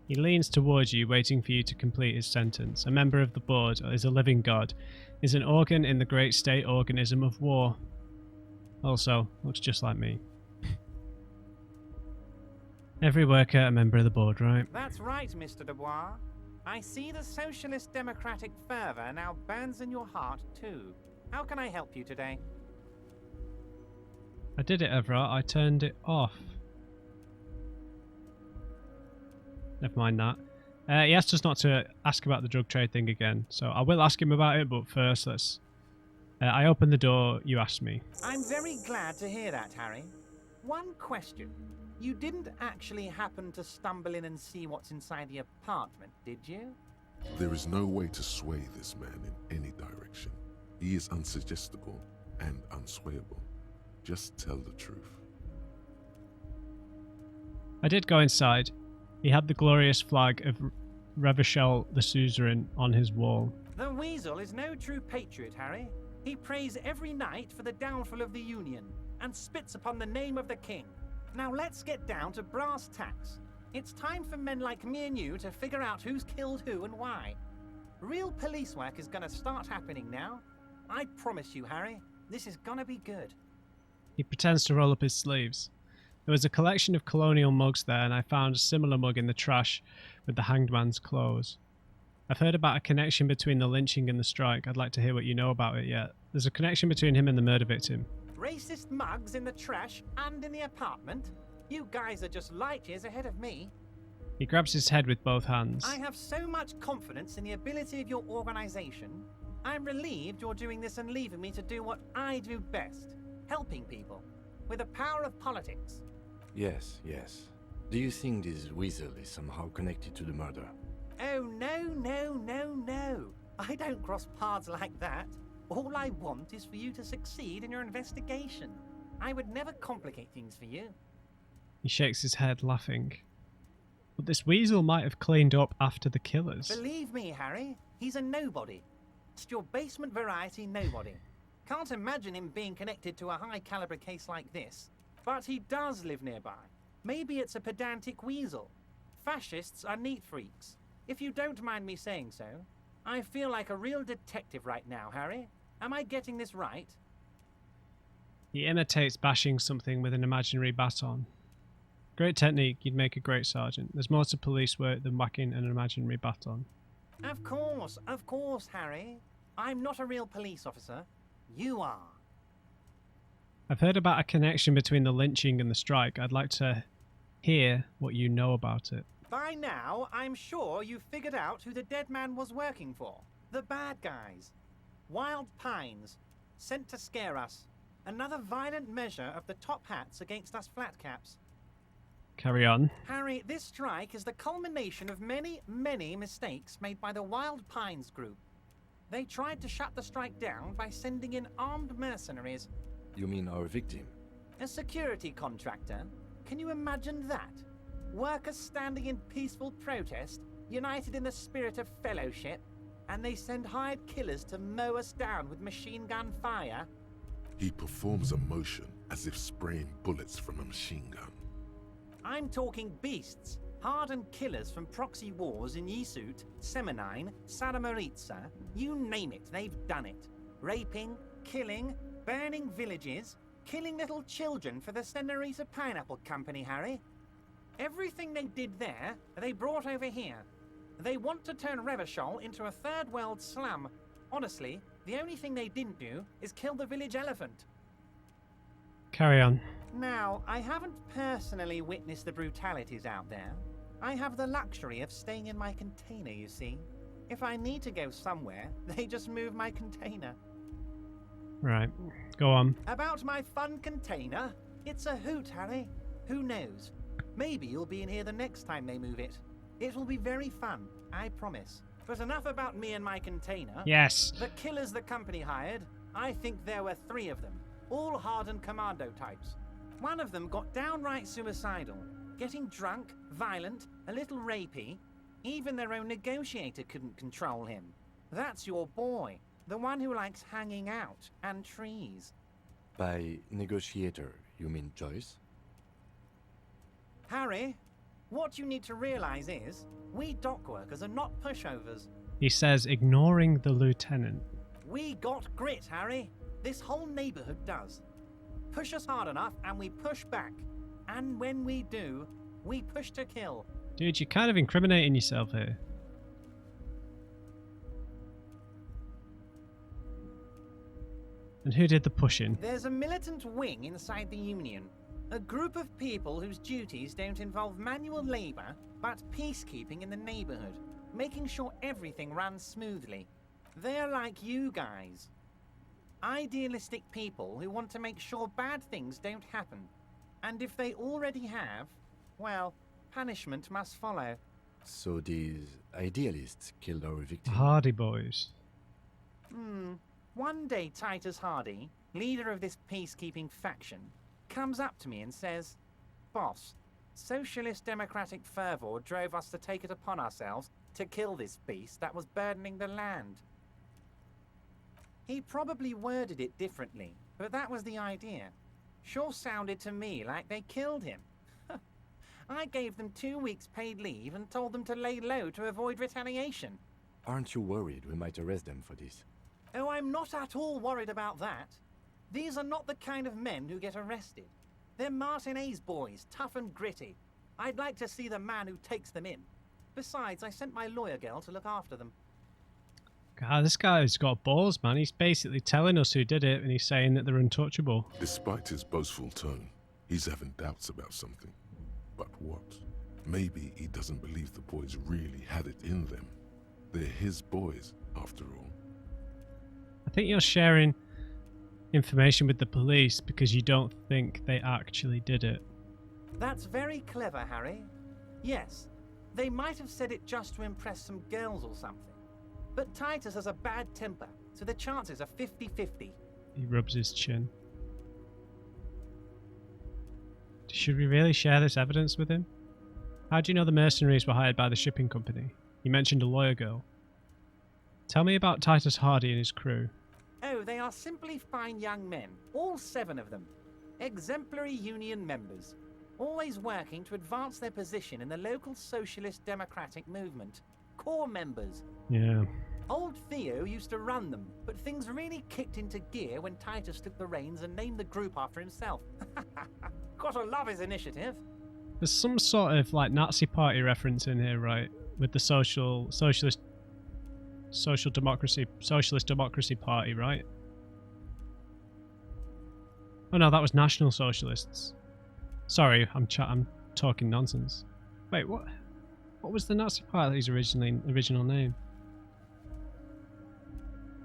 He leans towards you, waiting for you to complete his sentence. A member of the board is a living god, is an organ in the great state organism of war. Also, looks just like me. Every worker a member of the board, right? That's right, Mr. Dubois. I see the socialist democratic fervour now burns in your heart too. How can I help you today? I did it, Everett. I turned it off. Never mind that. He asked us not to ask about the drug trade thing again, so I will ask him about it, but first let's... I opened the door, you asked me. I'm very glad to hear that, Harry. One question. You didn't actually happen to stumble in and see what's inside the apartment, did you? There is no way to sway this man in any direction. He is unsuggestible and unswayable. Just tell the truth. I did go inside. He had the glorious flag of Revachol the suzerain on his wall. The Weasel is no true patriot, Harry. He prays every night for the downfall of the Union and spits upon the name of the king. Now let's get down to brass tacks. It's time for men like me and you to figure out who's killed who and why. Real police work is gonna start happening now. I promise you, Harry, this is gonna be good. He pretends to roll up his sleeves. There was a collection of colonial mugs there, and I found a similar mug in the trash with the hanged man's clothes. I've heard about a connection between the lynching and the strike. I'd like to hear what you know about it yet. There's a connection between him and the murder victim. Racist mugs in the trash and in the apartment? You guys are just light years ahead of me. He grabs his head with both hands. I have so much confidence in the ability of your organization. I'm relieved you're doing this and leaving me to do what I do best. Helping people. With the power of politics. Yes, yes. Do you think this weasel is somehow connected to the murder? Oh, no. I don't cross paths like that. All I want is for you to succeed in your investigation. I would never complicate things for you. He shakes his head, laughing. But this weasel might have cleaned up after the killers. Believe me, Harry, he's a nobody. Just your basement variety nobody. Can't imagine him being connected to a high-caliber case like this. But he does live nearby. Maybe it's a pedantic weasel. Fascists are neat freaks. If you don't mind me saying so, I feel like a real detective right now, Harry. Am I getting this right? He imitates bashing something with an imaginary baton. Great technique, you'd make a great sergeant. There's more to police work than whacking an imaginary baton. Of course, Harry. I'm not a real police officer. You are. I've heard about a connection between the lynching and the strike. I'd like to hear what you know about it. By now, I'm sure you've figured out who the dead man was working for. The bad guys. Wild Pines. Sent to scare us. Another violent measure of the top hats against us flatcaps. Carry on. Harry, this strike is the culmination of many, many mistakes made by the Wild Pines group. They tried to shut the strike down by sending in armed mercenaries. You mean our victim? A security contractor? Can you imagine that? Workers standing in peaceful protest, united in the spirit of fellowship, and they send hired killers to mow us down with machine gun fire? He performs a motion as if spraying bullets from a machine gun. I'm talking beasts, hardened killers from proxy wars in Yisut, Semenine, Saramaritsa, you name it, they've done it. Raping, killing, burning villages, killing little children for the Senorita Pineapple Company, Harry. Everything they did there, they brought over here. They want to turn Revachol into a third world slum. Honestly, the only thing they didn't do is kill the village elephant. Carry on. Now, I haven't personally witnessed the brutalities out there. I have the luxury of staying in my container, you see. If I need to go somewhere, they just move my container. Right. Go on. About my fun container? It's a hoot, Harry. Who knows? Maybe you'll be in here the next time they move it. It will be very fun, I promise. But enough about me and my container. Yes. The killers the company hired, I think there were 3 of them. All hardened commando types. One of them got downright suicidal. Getting drunk, violent, a little rapey. Even their own negotiator couldn't control him. That's your boy. The one who likes hanging out and trees. By negotiator, you mean Joyce? Harry, what you need to realize is, we dock workers are not pushovers. He says, ignoring the lieutenant. We got grit, Harry. This whole neighborhood does. Push us hard enough and we push back. And when we do, we push to kill. Dude, you're kind of incriminating yourself here. And who did the pushing? There's a militant wing inside the Union. A group of people whose duties don't involve manual labor, but peacekeeping in the neighborhood, making sure everything runs smoothly. They're like you guys. Idealistic people who want to make sure bad things don't happen. And if they already have, well, punishment must follow. So these idealists killed our victim? Hardy Boys. One day Titus Hardy, leader of this peacekeeping faction, comes up to me and says, "Boss, socialist democratic fervor drove us to take it upon ourselves to kill this beast that was burdening the land." He probably worded it differently, but that was the idea. Sure sounded to me like they killed him. I gave them 2 weeks paid leave and told them to lay low to avoid retaliation. Aren't you worried we might arrest them for this? Oh, I'm not at all worried about that. These are not the kind of men who get arrested. They're Martinez boys, tough and gritty. I'd like to see the man who takes them in. Besides, I sent my lawyer girl to look after them. God, this guy's got balls, man. He's basically telling us who did it, and he's saying that they're untouchable. Despite his boastful tone, he's having doubts about something. But what? Maybe he doesn't believe the boys really had it in them. They're his boys, after all. I think you're sharing information with the police because you don't think they actually did it. That's very clever, Harry. Yes, they might have said it just to impress some girls or something. But Titus has a bad temper, so the chances are 50-50. He rubs his chin. Should we really share this evidence with him? How do you know the mercenaries were hired by the shipping company? You mentioned a lawyer girl. Tell me about Titus Hardy and his crew. Oh, they are simply fine young men, all 7 of them. Exemplary union members, always working to advance their position in the local socialist democratic movement. Core members. Yeah. Old Theo used to run them, but things really kicked into gear when Titus took the reins and named the group after himself. Gotta love his initiative. There's some sort of like Nazi party reference in here, right? With the socialist democracy party, right? Oh no, that was National Socialists. Sorry, I'm talking nonsense. Wait, what? What was the Nazi party's original name?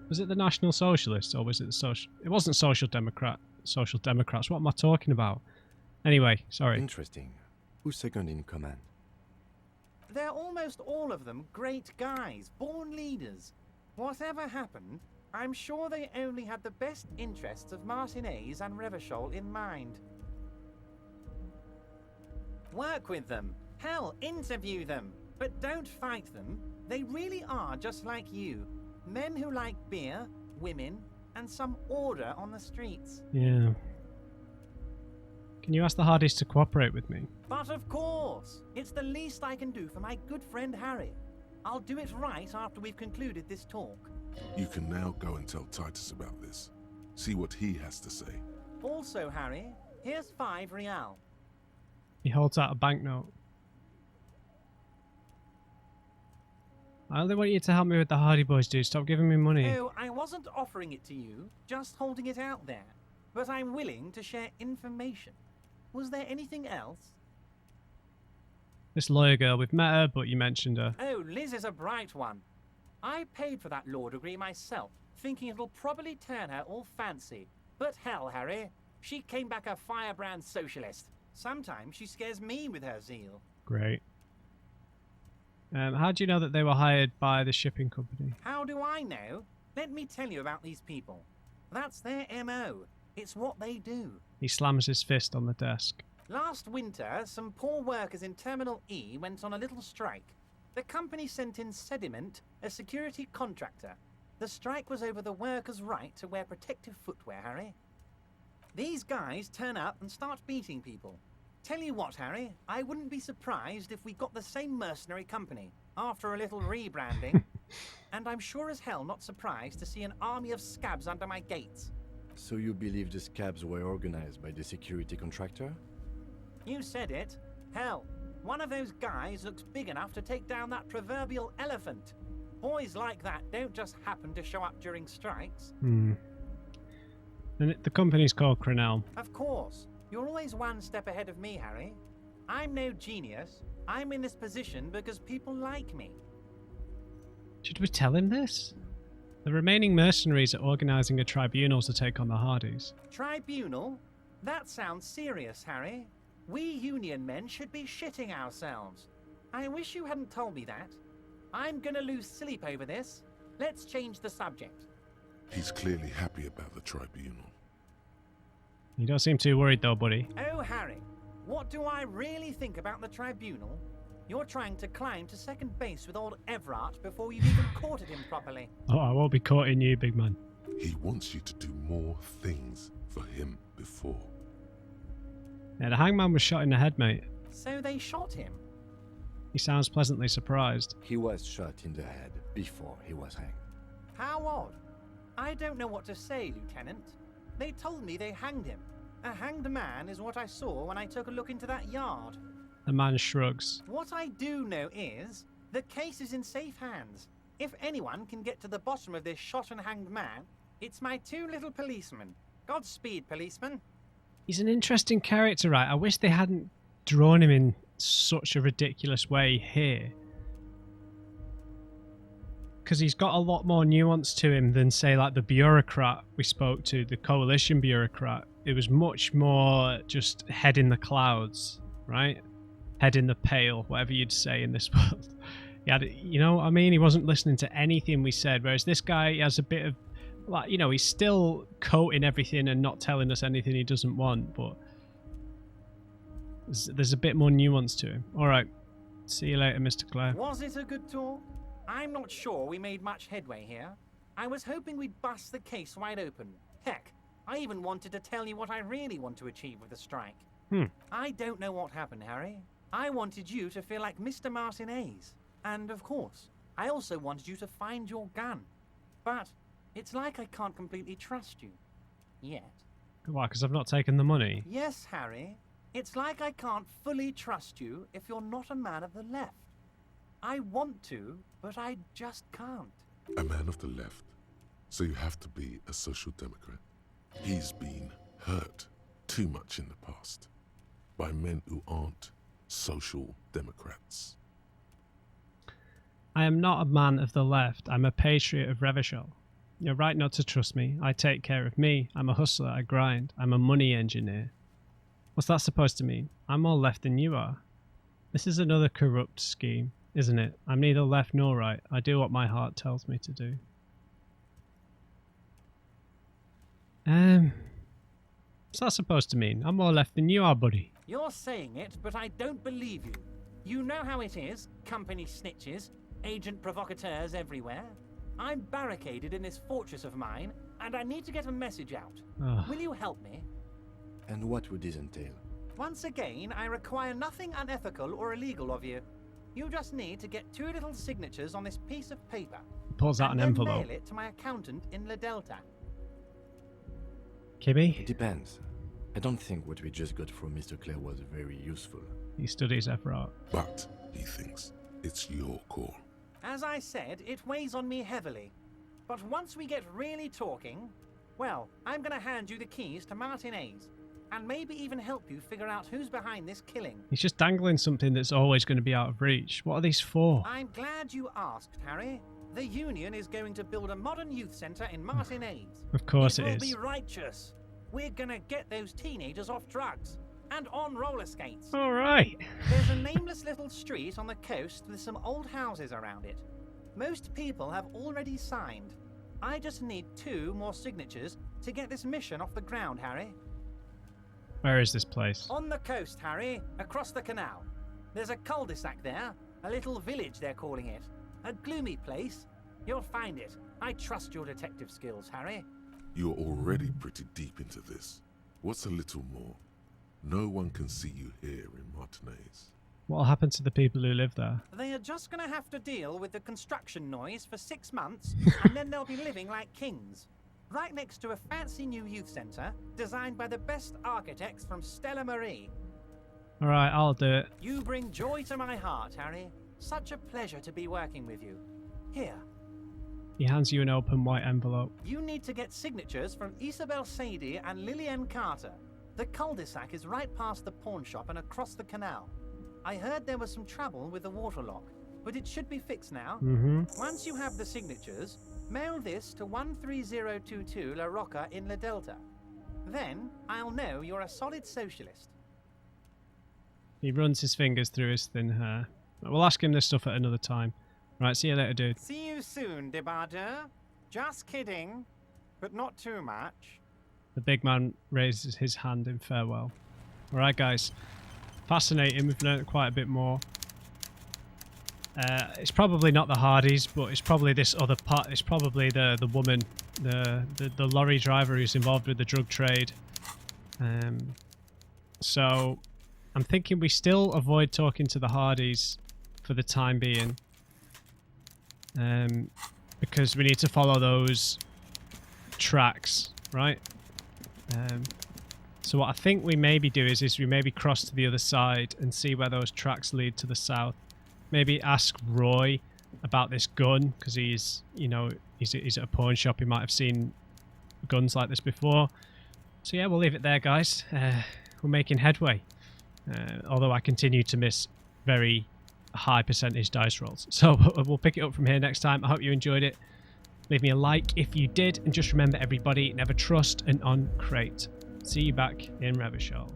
Was it the National Socialists or was it the social? It wasn't Social Democrats. What am I talking about? Anyway, sorry. Interesting. Who's second in command? They're almost all of them great guys, born leaders. Whatever happened, I'm sure they only had the best interests of Martinez and Revachol in mind. Work with them. Hell, interview them. But don't fight them. They really are just like you. Men who like beer, women, and some order on the streets. Yeah. Can you ask the Hardys to cooperate with me? But of course! It's the least I can do for my good friend Harry. I'll do it right after we've concluded this talk. You can now go and tell Titus about this. See what he has to say. Also, Harry, here's 5 real. He holds out a banknote. I only want you to help me with the Hardy Boys, dude. Stop giving me money. Oh, I wasn't offering it to you, just holding it out there. But I'm willing to share information. Was there anything else? This lawyer girl, we've met her, but you mentioned her. Oh, Liz is a bright one. I paid for that law degree myself, thinking it'll probably turn her all fancy. But hell, Harry, she came back a firebrand socialist. Sometimes she scares me with her zeal. Great. How do you know that they were hired by the shipping company? How do I know? Let me tell you about these people. That's their MO. It's what they do. He slams his fist on the desk. Last winter, some poor workers in Terminal E went on a little strike. The company sent in Sediment, a security contractor. The strike was over the workers' right to wear protective footwear, Harry. These guys turn up and start beating people. Tell you what, Harry, I wouldn't be surprised if we got the same mercenary company after a little rebranding. And I'm sure as hell not surprised to see an army of scabs under my gates. So you believe the scabs were organized by the security contractor? You said it. Hell, one of those guys looks big enough to take down that proverbial elephant. Boys like that don't just happen to show up during strikes. And the company's called Crenell. Of course. You're always one step ahead of me, Harry. I'm no genius. I'm in this position because people like me. Should we tell him this? The remaining mercenaries are organising a tribunal to take on the Hardys. Tribunal? That sounds serious, Harry. We Union men should be shitting ourselves. I wish you hadn't told me that. I'm gonna lose sleep over this. Let's change the subject. He's clearly happy about the tribunal. You don't seem too worried though, buddy. Oh, Harry, what do I really think about the tribunal? You're trying to climb to second base with old Everard before you've even courted him properly. Oh, I won't be courting you, big man. He wants you to do more things for him before. Yeah, the hangman was shot in the head, mate. So they shot him? He sounds pleasantly surprised. He was shot in the head before he was hanged. How odd. I don't know what to say, Lieutenant. They told me they hanged him. A hanged man is what I saw when I took a look into that yard. The man shrugs. What I do know is, the case is in safe hands. If anyone can get to the bottom of this shot and hanged man, it's my two little policemen. Godspeed, policeman. He's an interesting character, right? I wish they hadn't drawn him in such a ridiculous way here. Because he's got a lot more nuance to him than, say, like the bureaucrat we spoke to, the coalition bureaucrat. It was much more just head in the clouds, right? Head in the pale, whatever you'd say in this world. He had, you know what I mean? He wasn't listening to anything we said, whereas this guy has a bit of, like, you know, he's still coating everything and not telling us anything he doesn't want, but there's a bit more nuance to him. All right, see you later, Mr. Clare. Was it a good talk? I'm not sure we made much headway here. I was hoping we'd bust the case wide open. Heck, I even wanted to tell you what I really want to achieve with the strike. I don't know what happened, Harry. I wanted you to feel like Mr. Martinez. And of course, I also wanted you to find your gun. But it's like I can't completely trust you. Yet. Why, because I've not taken the money? Yes, Harry. It's like I can't fully trust you if you're not a man of the left. I want to, but I just can't. A man of the left, so you have to be a social democrat. He's been hurt too much in the past by men who aren't social democrats. I am not a man of the left. I'm a patriot of Revachol. You're right not to trust me. I take care of me. I'm a hustler. I grind. I'm a money engineer. What's that supposed to mean? I'm more left than you are. This is another corrupt scheme, isn't it? I'm neither left nor right. I do what my heart tells me to do. What's that supposed to mean? I'm more left than you are, buddy. You're saying it, but I don't believe you. You know how it is, company snitches, agent provocateurs everywhere. I'm barricaded in this fortress of mine, and I need to get a message out. Ugh. Will you help me? And what would this entail? Once again, I require nothing unethical or illegal of you. You just need to get 2 little signatures on this piece of paper. Pulls out and an then envelope. mail it to my accountant in La Delta. Kibby? It depends. I don't think what we just got from Mr. Clare was very useful. He studies Everard. But he thinks it's your call. As I said, it weighs on me heavily. But once we get really talking, well, I'm going to hand you the keys to Martinez. And maybe even help you figure out who's behind this killing. He's just dangling something that's always going to be out of reach. What are these for? I'm glad you asked, Harry. The Union is going to build a modern youth centre in Martinez. Of course it will is. be righteous. We're going to get those teenagers off drugs. And on roller skates. All right. There's a nameless little street on the coast with some old houses around it. Most people have already signed. I just need 2 more signatures to get this mission off the ground, Harry. Where is this place? On the coast, Harry, across the canal. There's a cul-de-sac there, a little village they're calling it. A gloomy place. You'll find it. I trust your detective skills, Harry. You're already pretty deep into this. What's a little more? No one can see you here in Martinez. What'll happen to the people who live there? They are just going to have to deal with the construction noise for 6 months, and then they'll be living like kings. Right next to a fancy new youth centre, designed by the best architects from Stella Marie. All right, I'll do it. You bring joy to my heart, Harry. Such a pleasure to be working with you. Here, He hands you an open white envelope. You need to get signatures from Isabel Sadie and Lillian Carter. The cul-de-sac is right past the pawn shop and across the canal. I heard there was some trouble with the water lock, but it should be fixed now. Once you have the signatures, mail this to 13022 La Rocca in La Delta. Then I'll know you're a solid socialist. He runs his fingers through his thin hair. We'll ask him this stuff at another time. Right, see you later, dude. See you soon, Debardeur. Just kidding, but not too much. The big man raises his hand in farewell. Alright, guys. Fascinating. We've learned quite a bit more. It's probably not the Hardys, but it's probably this other part. It's probably the woman, the lorry driver who's involved with the drug trade. So I'm thinking we still avoid talking to the Hardys for the time being. Because we need to follow those tracks, right? So what I think we maybe do is we maybe cross to the other side and see where those tracks lead to the south. Maybe ask Roy about this gun, because he's at a pawn shop. He might have seen guns like this before. So yeah, we'll leave it there, guys. We're making headway. Although I continue to miss very high percentage dice rolls. So we'll pick it up from here next time. I hope you enjoyed it. Leave me a like if you did. And just remember, everybody, never trust an uncrate. See you back in Revachol.